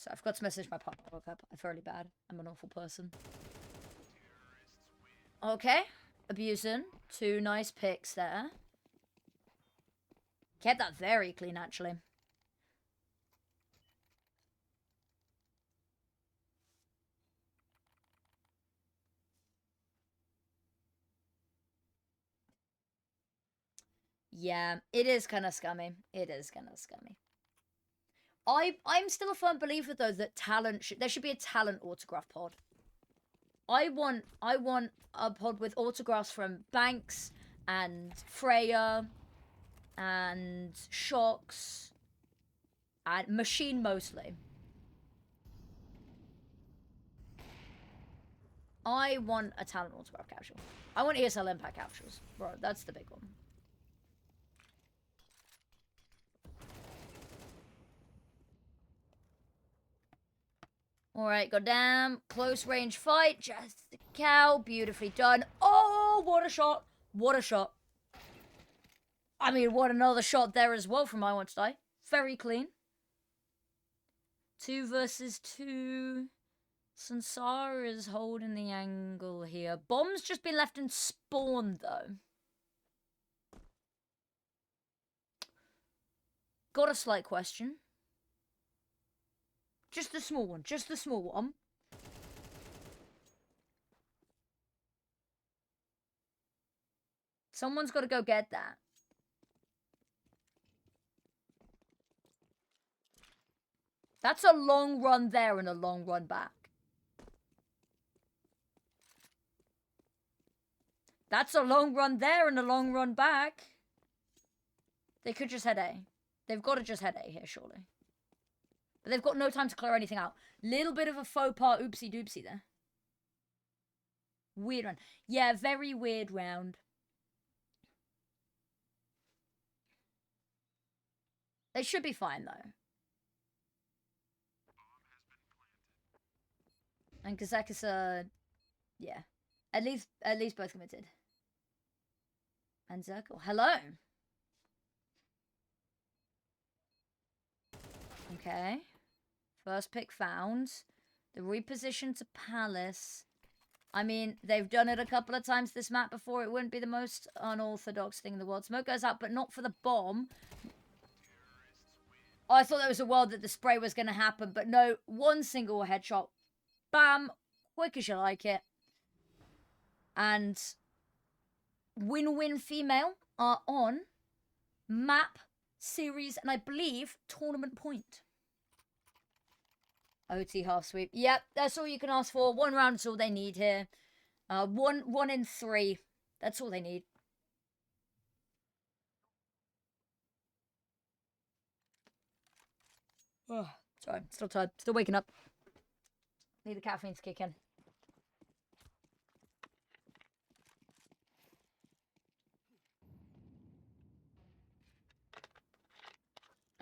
So I forgot to message my partner. I woke up. I feel really bad. I'm an awful person. Okay. Abusing. 2 nice picks there. Kept that very clean, actually. Yeah, it is kind of scummy. It is kind of scummy. I'm still a firm believer though that there should be a talent autograph pod. I want a pod with autographs from Banks and Freya and Shocks and Machine mostly. I want a talent autograph capsule. I want ESL Impact capsules. Bro, that's the big one. Alright, goddamn. Close range fight. Just the cow. Beautifully done. Oh, what a shot. What a shot. I mean, what another shot there as well from I Want to Die. Very clean. 2 versus 2. Sansara is holding the angle here. Bomb's just been left in spawn, though. Got a slight question. Just the small one. Just the small one. Someone's got to go get that. That's a long run there and a long run back. That's a long run there and a long run back. They could just head A. They've got to just head A here, surely. But they've got no time to clear anything out. Little bit of a faux pas oopsie doopsie there. Weird round. Yeah, very weird round. They should be fine, though. And Kazakis are... yeah. At least both committed. And Zirkle. Hello. Okay. First pick found. The reposition to Palace. I mean, they've done it a couple of times this map before. It wouldn't be the most unorthodox thing in the world. Smoke goes out, but not for the bomb. Oh, I thought there was a world that the spray was going to happen, but no. One single headshot. Bam. Quick as you like it. And WINWIN female are on map, series, and I believe tournament point. OT half sweep. Yep, that's all you can ask for. 1 round is all they need here. One in 3. That's all they need. Oh, sorry, still tired. Still waking up. Need the caffeine to kick in.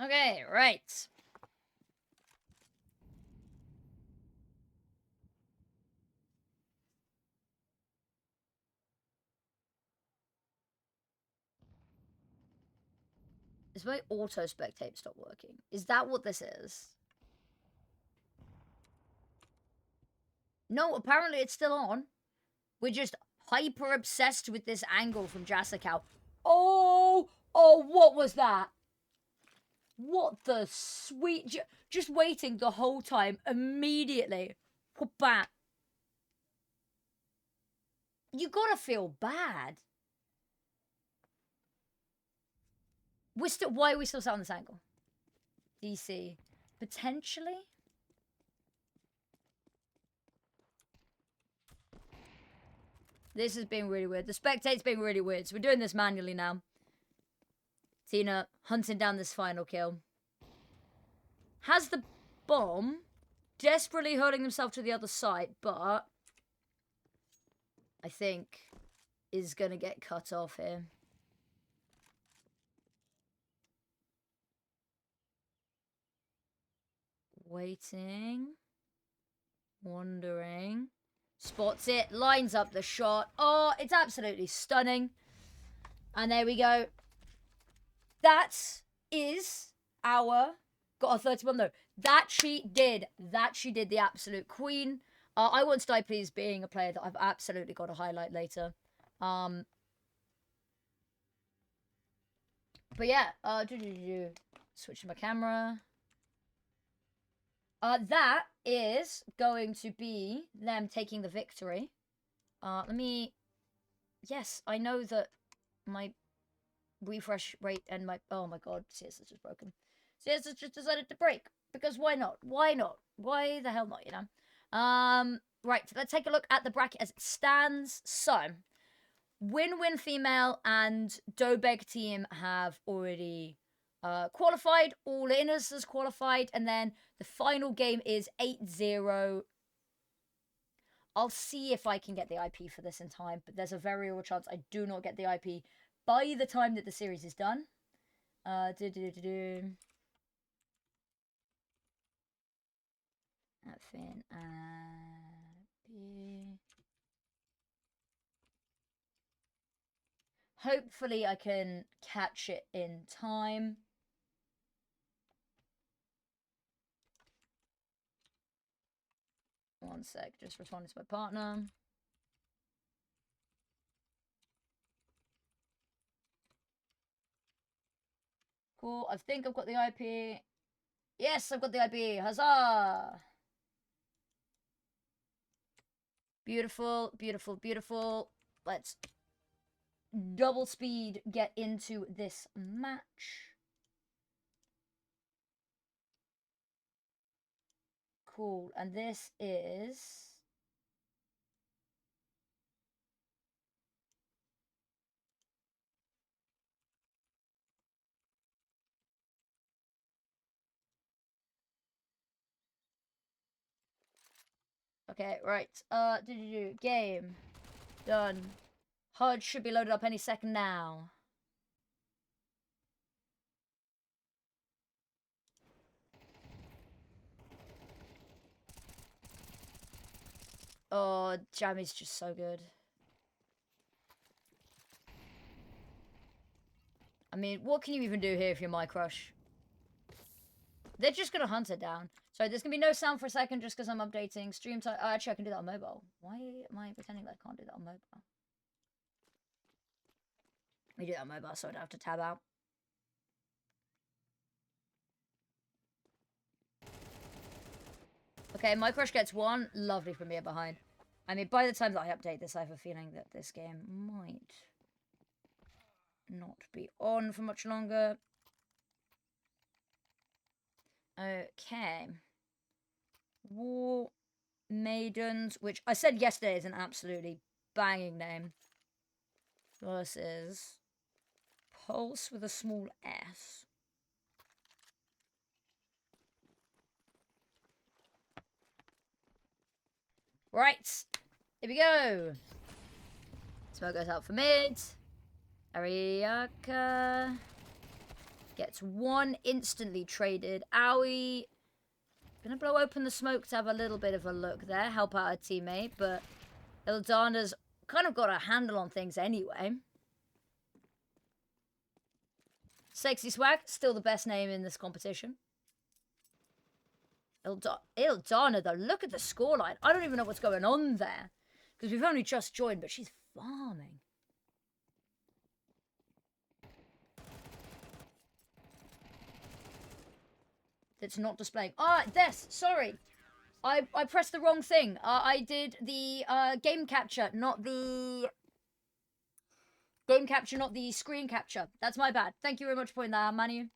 Okay, right. Is my auto spectate stop working? Is that what this is? No, apparently it's still on. We're just hyper obsessed with this angle from Jessica. Oh, what was that? What the sweet... just waiting the whole time. Immediately. Bam. You gotta feel bad. Why are we still sat on this angle? DC. Potentially? This is being really weird. The spectate's being really weird. So we're doing this manually now. Tina hunting down this final kill. Has the bomb. Desperately hurling himself to the other side, but I think is going to get cut off here. Waiting. Wandering. Spots it. Lines up the shot. Oh, it's absolutely stunning. And there we go. That is our... got our 31 though. That she did. That she did, the absolute queen. I Want to Die Please being a player that I've absolutely got to highlight later. But yeah, switch my camera. That is going to be them taking the victory. Let me... Yes, I know that my refresh rate and my... Oh my god, CS is just broken. CS has just decided to break. Because why not? Why not? Why the hell not, you know? Right, let's take a look at the bracket as it stands. So, WINWIN female and Dobeg team have already qualified. All Inners has qualified. And then the final game is 8-0. I'll see if I can get the IP for this in time. But there's a very real chance I do not get the IP by the time that the series is done. Fin Hopefully I can catch it in time. One sec, just responding to my partner. Cool, I think I've got the IP. Yes, I've got the IP. Huzzah! Beautiful, beautiful, beautiful. Let's double speed get into this match. Cool, and this is... Okay, right. Game. Done. HUD should be loaded up any second now. Oh, Jammy's just so good. I mean, what can you even do here if you're my crush? They're just gonna hunt it down. So there's gonna be no sound for a second just because I'm updating stream time. Oh, actually, I can do that on mobile. Why am I pretending that I can't do that on mobile? Let me do that on mobile so I don't have to tab out. Okay, my crush gets one. Lovely from here behind. I mean, by the time that I update this, I have a feeling that this game might not be on for much longer. Okay. Warmaidens, which I said yesterday is an absolutely banging name. Versus Pulse with a small S. Right. Here we go. Smoke goes out for mid. Ariaka gets one instantly traded. Owie. Gonna blow open the smoke to have a little bit of a look there. Help out a teammate. But Ildana's kind of got a handle on things anyway. Sexy Swag. Still the best name in this competition. Ildana, though. Look at the scoreline. I don't even know what's going on there. Because we've only just joined, but she's farming. It's not displaying. Ah, this. Sorry. I pressed the wrong thing. I did the game capture, not the... Game capture, not the screen capture. That's my bad. Thank you very much for pointing that out, Manu.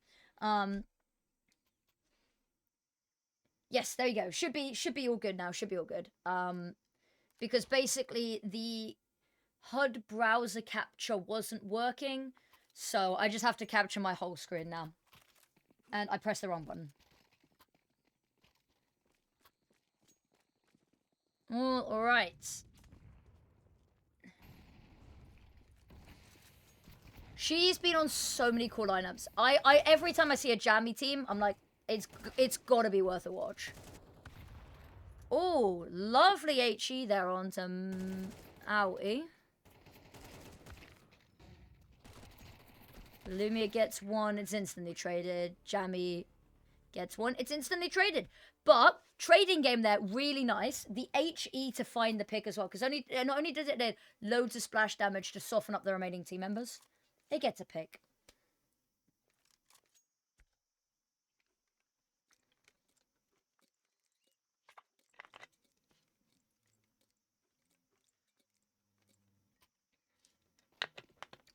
Yes, there you go. Should be all good now. Should be all good. Because basically the HUD browser capture wasn't working, so I just have to capture my whole screen now. And I pressed the wrong button. All right. She's been on so many cool lineups. I every time I see a jammy team, I'm like, it's got to be worth a watch. Oh, lovely HE there on to Owie. Lumia gets one. It's instantly traded. Jammy Gets one. It's instantly traded. But trading game there, really nice. The HE to find the pick as well, because not only does it do loads of splash damage to soften up the remaining team members, they get to pick.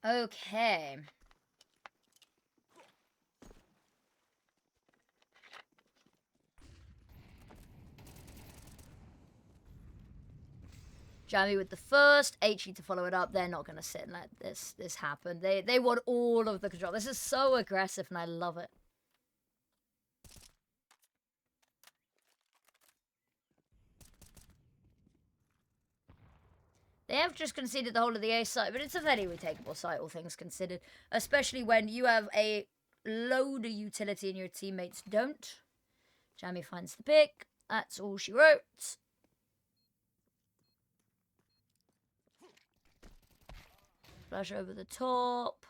Okay. Jamie with the first, HE to follow it up. They're not going to sit and let this happen. They want all of the control. This is so aggressive, and I love it. They have just conceded the whole of the A site, but it's a very retakeable site, all things considered. Especially when you have a load of utility and your teammates don't. Jamie finds the pick. That's all she wrote. Flash over the top.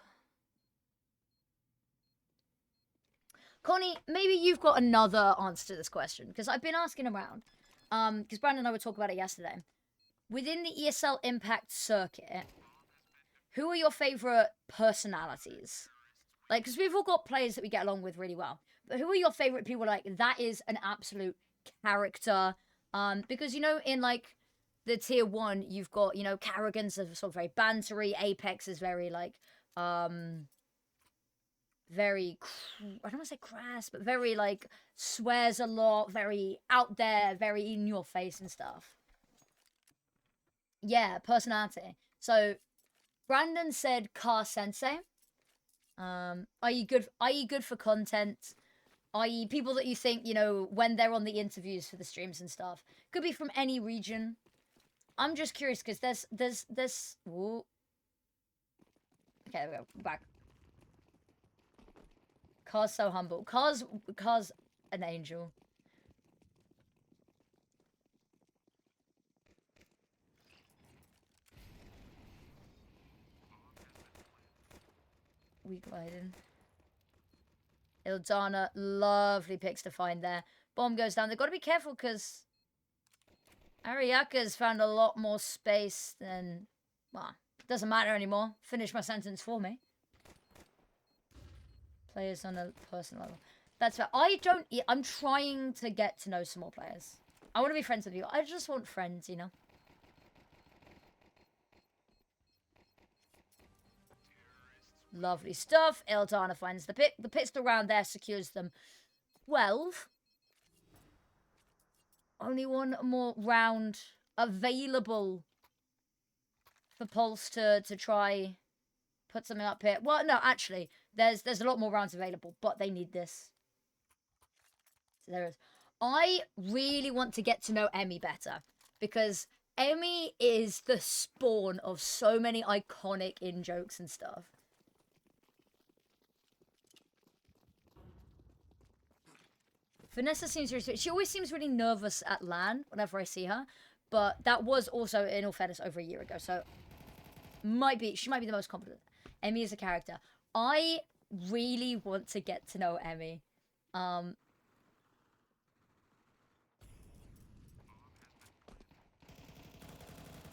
Connie, maybe you've got another answer to this question, because I've been asking around. Because Brandon and I were talking about it yesterday. Within the ESL Impact circuit, who are your favourite personalities? Like, because we've all got players that we get along with really well. But who are your favourite people? Like, that is an absolute character. Because, you know, in, like, the tier 1, you've got, you know, Carrigan's are sort of very bantery. Apex is very, like, very, I don't want to say crass, but very, like, swears a lot, very out there, very in your face and stuff. Yeah, personality. So, Brandon said Car Sensei. Are you good for content? I.e. people that you think, you know, when they're on the interviews for the streams and stuff. Could be from any region. I'm just curious because there's ooh. Okay, there we go. Back. Car's so humble. Car's an angel. We glided. Ildana, lovely picks to find there. Bomb goes down. They've got to be careful because Ariaka's found a lot more space than... Well, doesn't matter anymore. Finish my sentence for me. Players on a personal level. That's fair. I'm trying to get to know some more players. I want to be friends with you. I just want friends, you know? Lovely stuff. Ildana finds the pick. The pistol round there secures them 12. Only one more round available for Pulse to try put something up here. Well, no, actually, there's a lot more rounds available, but they need this. So there is. I really want to get to know Emmy better because Emmy is the spawn of so many iconic in-jokes and stuff. Vanessa seems really... She always seems really nervous at LAN whenever I see her. But that was also, in all fairness, over a year ago. So, she might be the most confident. Emmy is a character. I really want to get to know Emmy.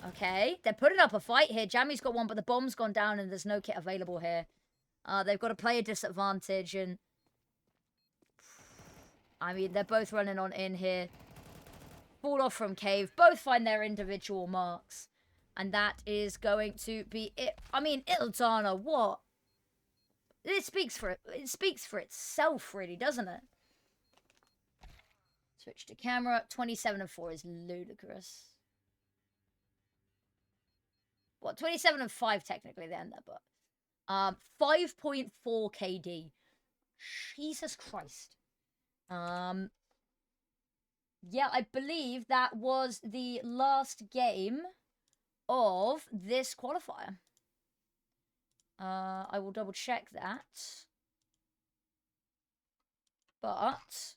Okay, they're putting up a fight here. Jammy's got one, but the bomb's gone down and there's no kit available here. They've got a player disadvantage and... I mean, they're both running on in here. Fall off from cave. Both find their individual marks. And that is going to be it. I mean, Ildana, what? It speaks for itself, really, doesn't it? Switch to camera. 27 and 4 is ludicrous. What, 27 and 5 technically they end up, but 5.4 KD. Jesus Christ. Yeah, I believe that was the last game of this qualifier. I will double check that. But,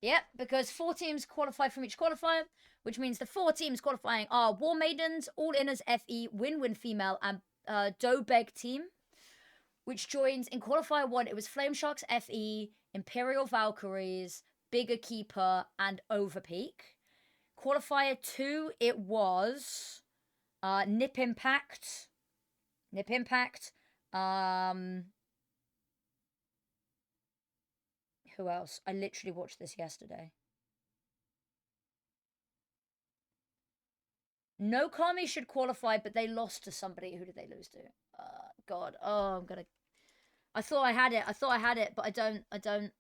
yeah, because 4 teams qualify from each qualifier, which means the 4 teams qualifying are Warmaidens, All Inners FE, WINWIN Female, and Dobeg team. which joins in Qualifier 1. It was Flame Sharks FE, Imperial Valkyries, Bigger Keeper, and Overpeak. Qualifier 2, it was Nip Impact. Who else? I literally watched this yesterday. No Kami should qualify, but they lost to somebody. Who did they lose to? God. Oh, I'm gonna... I thought I had it, but I don't.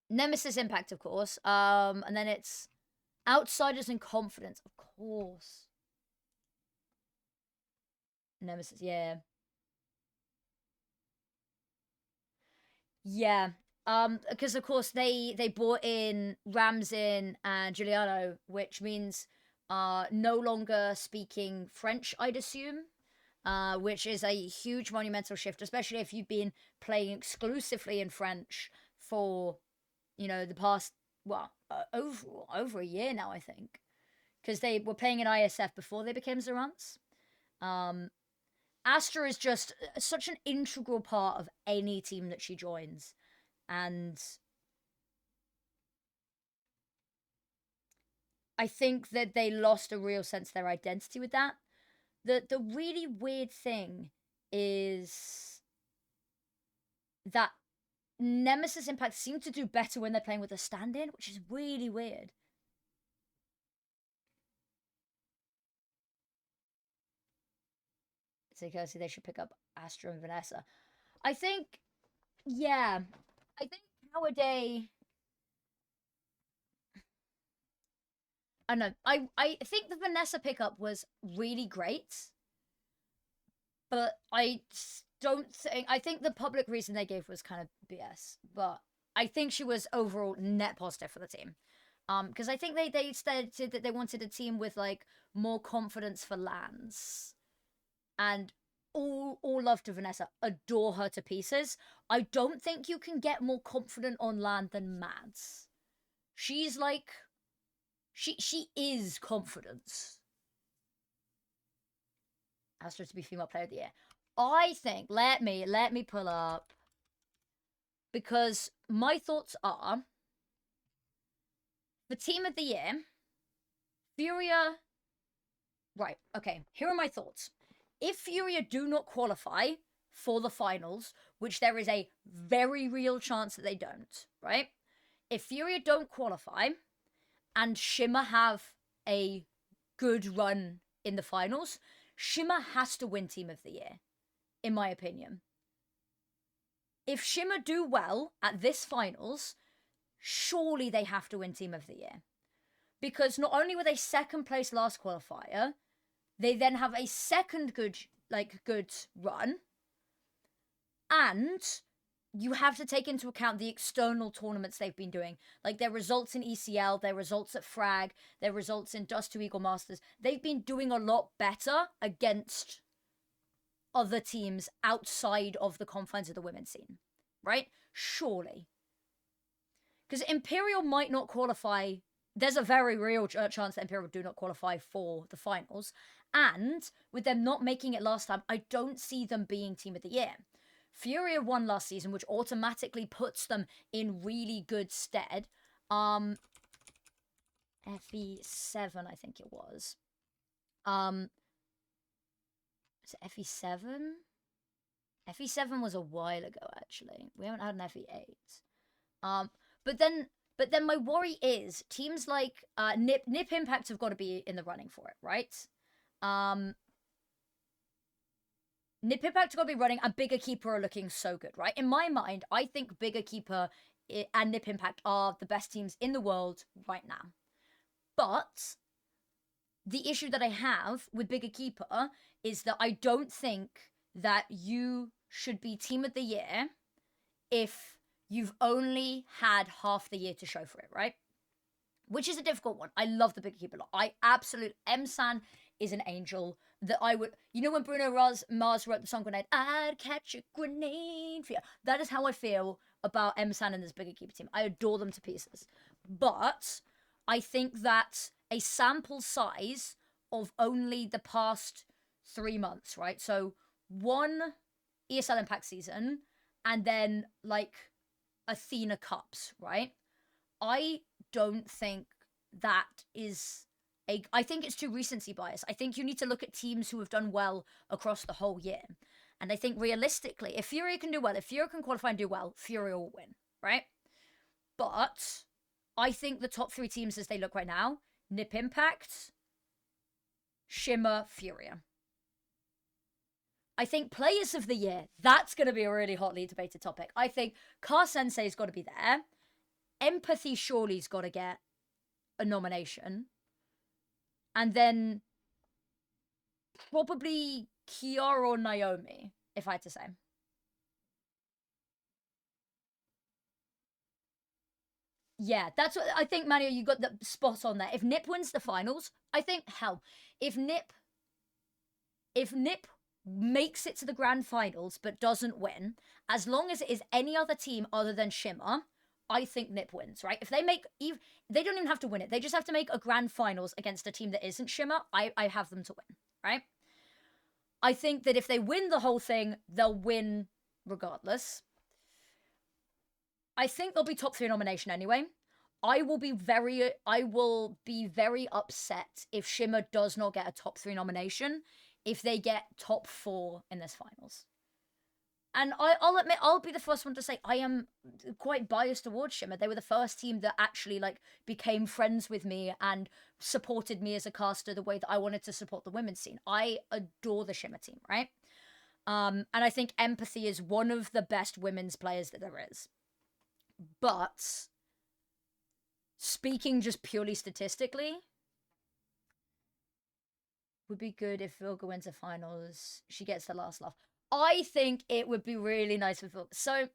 Nemesis Impact, of course. And then it's Outsiders and Confidence, of course. Nemesis, yeah. Yeah. Because of course they brought in Ramzin and Giuliano, which means no longer speaking French, I'd assume. Which is a huge monumental shift, especially if you've been playing exclusively in French for, you know, the past, well, over a year now, I think. Because they were playing in ISF before they became Zerants. Astra is just such an integral part of any team that she joins. And I think that they lost a real sense of their identity with that. The really weird thing is that Nemesis Impact seem to do better when they're playing with a stand-in, which is really weird. So they should pick up Astra and Vanessa. I think, yeah, I think nowadays, I don't know, I think the Vanessa pickup was really great, but I don't think, I think the public reason they gave was kind of BS, but I think she was overall net positive for the team. Because I think they stated that they wanted a team with, like, more confidence for lands. And all love to Vanessa, adore her to pieces. I don't think you can get more confident on land than Mads. She's like, she is confidence. Astra to be female player of the year. I think, let me pull up, because my thoughts are, the team of the year, Furia, right, okay, here are my thoughts. If Furia do not qualify for the finals, which there is a very real chance that they don't, right? If Furia don't qualify and Shimmer have a good run in the finals, Shimmer has to win Team of the Year, in my opinion. If Shimmer do well at this finals, surely they have to win Team of the Year. Because not only were they second place last qualifier, they then have a second good run. And you have to take into account the external tournaments they've been doing. Like their results in ECL, their results at Frag, their results in Dust to Eagle Masters. They've been doing a lot better against other teams outside of the confines of the women's scene. Right? Surely. Because Imperial might not qualify. There's a very real chance that Imperial do not qualify for the finals. And with them not making it last time, I don't see them being Team of the Year. Furia won last season, which automatically puts them in really good stead. FE7, I think it was. Is it FE7? FE7 was a while ago, actually. We haven't had an FE8. But then my worry is teams like Nip Impact have got to be in the running for it, right? Nip Impact got to be running, and Bigger Keeper are looking so good, right? In my mind, I think Bigger Keeper and Nip Impact are the best teams in the world right now. But the issue that I have with Bigger Keeper is that I don't think that you should be Team of the Year if you've only had half the year to show for it, right? Which is a difficult one. I love the Bigger Keeper. M-San is an angel that I would... You know when Bruno Mars wrote the song Grenade? I'd catch a grenade for you. That is how I feel about M-San and this Bigger Keeper team. I adore them to pieces. But I think that a sample size of only the past 3 months, right? So 1 ESL Impact season, and then like Athena Cups, right? I don't think that is I think it's too recency bias. I think you need to look at teams who have done well across the whole year. And I think realistically, if Furia can do well, if Furia can qualify and do well, Furia will win, right? But I think the top 3 teams as they look right now, Nip Impact, Shimmer, Furia. I think Players of the Year, that's going to be a really hotly debated topic. I think Car Sensei's got to be there. Empathy surely's got to get a nomination. And then probably Kiara or Naomi, if I had to say. Yeah, that's what I think, Manuel, you got the spot on there. If Nip wins the finals, I think, hell, if Nip makes it to the grand finals but doesn't win, as long as it is any other team other than Shimmer, I think Nip wins, right? If they they don't even have to win it. They just have to make a grand finals against a team that isn't Shimmer. I have them to win, right? I think that if they win the whole thing, they'll win regardless. I think they'll be top 3 nomination anyway. I will be very upset if Shimmer does not get a top 3 nomination if they get top 4 in this finals. And I'll admit, I'll be the first one to say I am quite biased towards Shimmer. They were the first team that actually like became friends with me and supported me as a caster the way that I wanted to support the women's scene. I adore the Shimmer team, right? And I think Empathy is one of the best women's players that there is. But speaking just purely statistically, would be good if Vilga wins the finals. She gets the last laugh. I think it would be really nice for Vilga. So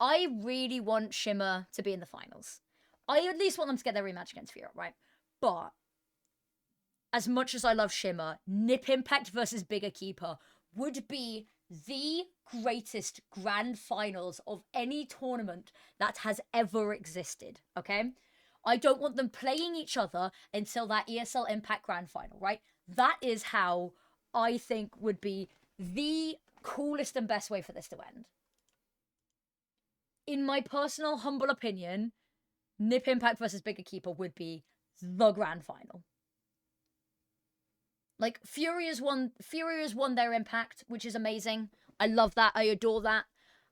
I really want Shimmer to be in the finals. I at least want them to get their rematch against Fiora, right? But as much as I love Shimmer, Nip Impact versus Bigger Keeper would be the greatest grand finals of any tournament that has ever existed, okay? I don't want them playing each other until that ESL Impact grand final, right? That is how I think would be the coolest and best way for this to end. In my personal humble opinion, Nip Impact versus Bigger Keeper would be the grand final. Like, Furia's won their Impact, which is amazing. I love that. I adore that.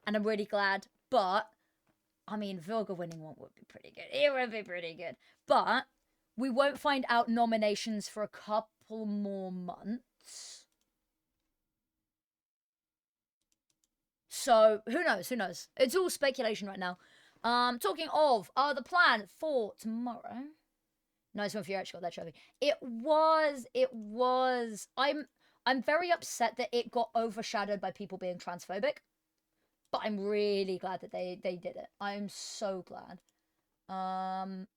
And I'm really glad. But, I mean, Vilga winning one would be pretty good. It would be pretty good. But we won't find out nominations for a couple more months. So, who knows? Who knows? It's all speculation right now. Talking of, the plan for tomorrow. Nice one if you actually got that trophy. It was. I'm very upset that it got overshadowed by people being transphobic. But I'm really glad that they did it. I'm so glad. Now,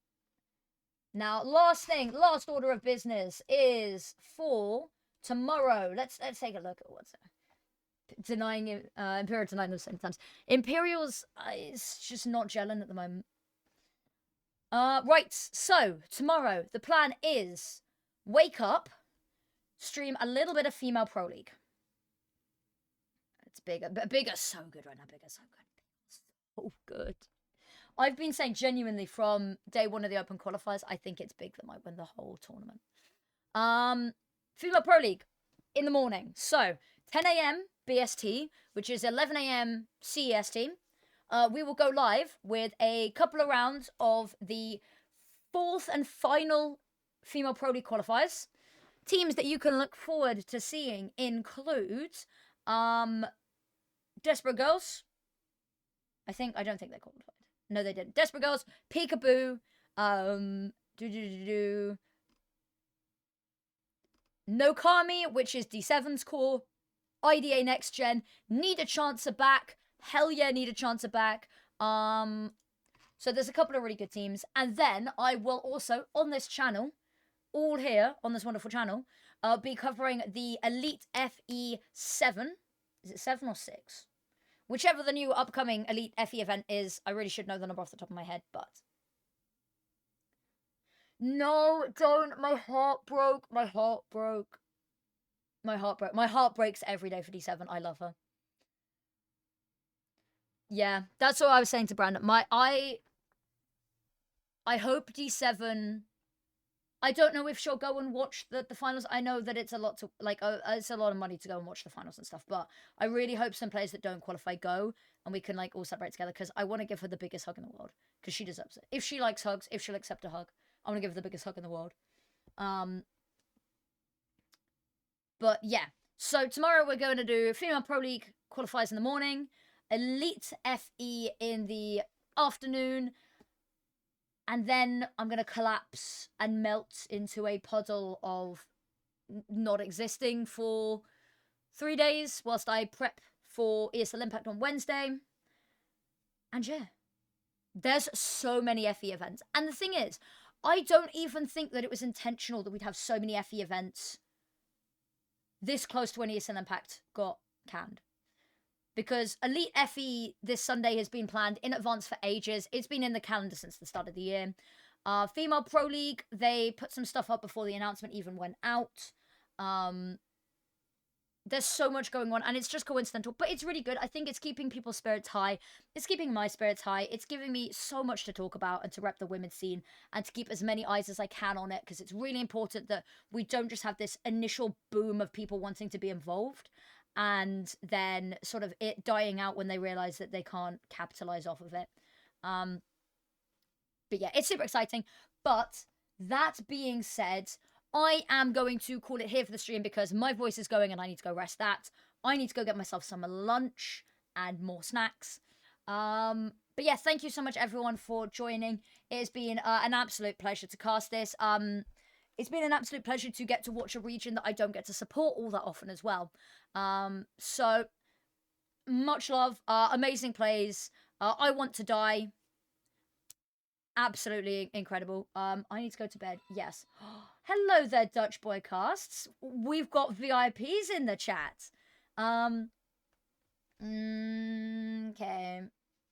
last order of business is for tomorrow. Let's take a look at what's there. Denying Imperial denying those same times. Imperial's it's just not gelling at the moment. Right, so tomorrow the plan is wake up, stream a little bit of female pro league. It's bigger, but bigger's so good right now. Bigger's so good, so good. I've been saying genuinely from day one of the Open qualifiers, I think it's big that might win the whole tournament. Female pro league in the morning. So 10 a.m. BST, which is 11 a.m. CEST. We will go live with a couple of rounds of the 4th and final female pro league qualifiers. Teams that you can look forward to seeing include Desperate Girls. I don't think they qualified. No, they didn't. Desperate Girls, Peekaboo, Nokami, which is D7's core, IDA Next Gen, Need a Chancer back. Hell yeah, Need a Chancer back. So there's a couple of really good teams. And then I will also, on this channel, all here, on this wonderful channel, be covering the Elite FE7. Is it 7 or 6? Whichever the new upcoming Elite FE event is. I really should know the number off the top of my head, but... No, don't. My heart broke. My heart broke. My heart breaks every day for D7. I love her. Yeah, that's what I was saying to Brandon. I hope D7. I don't know if she'll go and watch the finals. I know that it's a lot to it's a lot of money to go and watch the finals and stuff. But I really hope some players that don't qualify go and we can like all celebrate together because I want to give her the biggest hug in the world because she deserves it. If she likes hugs, if she'll accept a hug, I want to give her the biggest hug in the world. But yeah, so tomorrow we're going to do Female Pro League qualifiers in the morning, Elite FE in the afternoon, and then I'm going to collapse and melt into a puddle of not existing for 3 days whilst I prep for ESL Impact on Wednesday. And yeah, there's so many FE events. And the thing is, I don't even think that it was intentional that we'd have so many FE events this close to when ESL Impact got canned. Because Elite FE this Sunday has been planned in advance for ages. It's been in the calendar since the start of the year. Female Pro League, they put some stuff up before the announcement even went out. There's so much going on, and it's just coincidental, but it's really good. I think it's keeping people's spirits high. It's keeping my spirits high. It's giving me so much to talk about and to rep the women's scene and to keep as many eyes as I can on it, because it's really important that we don't just have this initial boom of people wanting to be involved and then sort of it dying out when they realize that they can't capitalize off of it. But yeah, it's super exciting. But that being said, I am going to call it here for the stream because my voice is going and I need to go rest that. I need to go get myself some lunch and more snacks. But yeah, thank you so much everyone for joining. It has been an absolute pleasure to cast this. It's been an absolute pleasure to get to watch a region that I don't get to support all that often as well. So much love, amazing plays. I Want to Die. Absolutely incredible. I need to go to bed. Yes. Hello there, Dutch Boy Casts. We've got VIPs in the chat. Okay.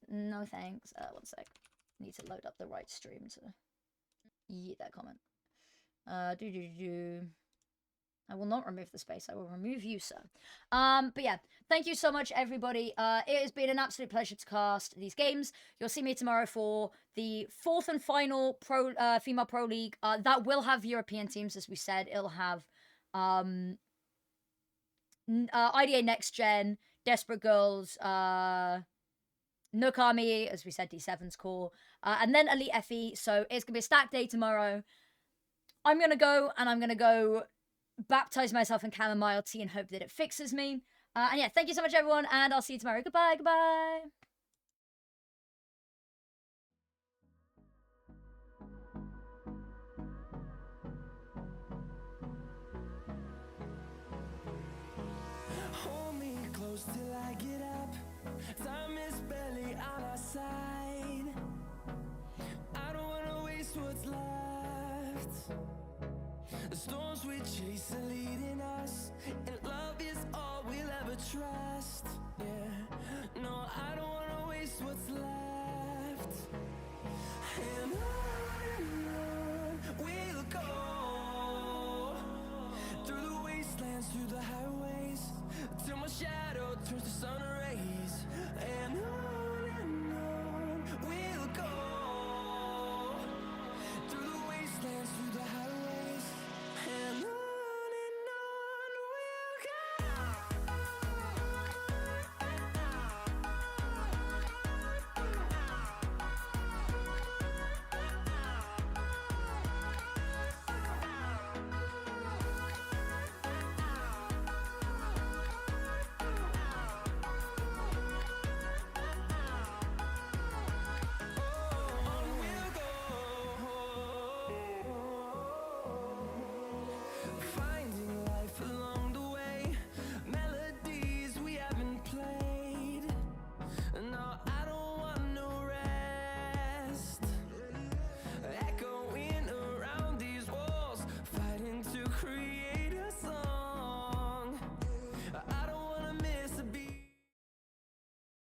No thanks. One sec. Need to load up the right stream to eat that comment. I will not remove the space. I will remove you, sir. But yeah, thank you so much, everybody. It has been an absolute pleasure to cast these games. You'll see me tomorrow for the 4th and final Female Pro League. That will have European teams, as we said. It'll have IDA Next Gen, Desperate Girls, Nook Army, as we said, D7's core, and then Elite FE. So it's going to be a stacked day tomorrow. I'm going to go, and I'm going to go baptize myself in chamomile tea and hope that it fixes me. And yeah, thank you so much, everyone, and I'll see you tomorrow. Goodbye, goodbye. Hold me close till I get up. Time is barely on our side. I don't wanna waste what's left. The storms we chase are leading us, and love is all we'll ever trust. Yeah, no, I don't wanna waste what's left. And on we'll go, through the wastelands, through the highways, till my shadow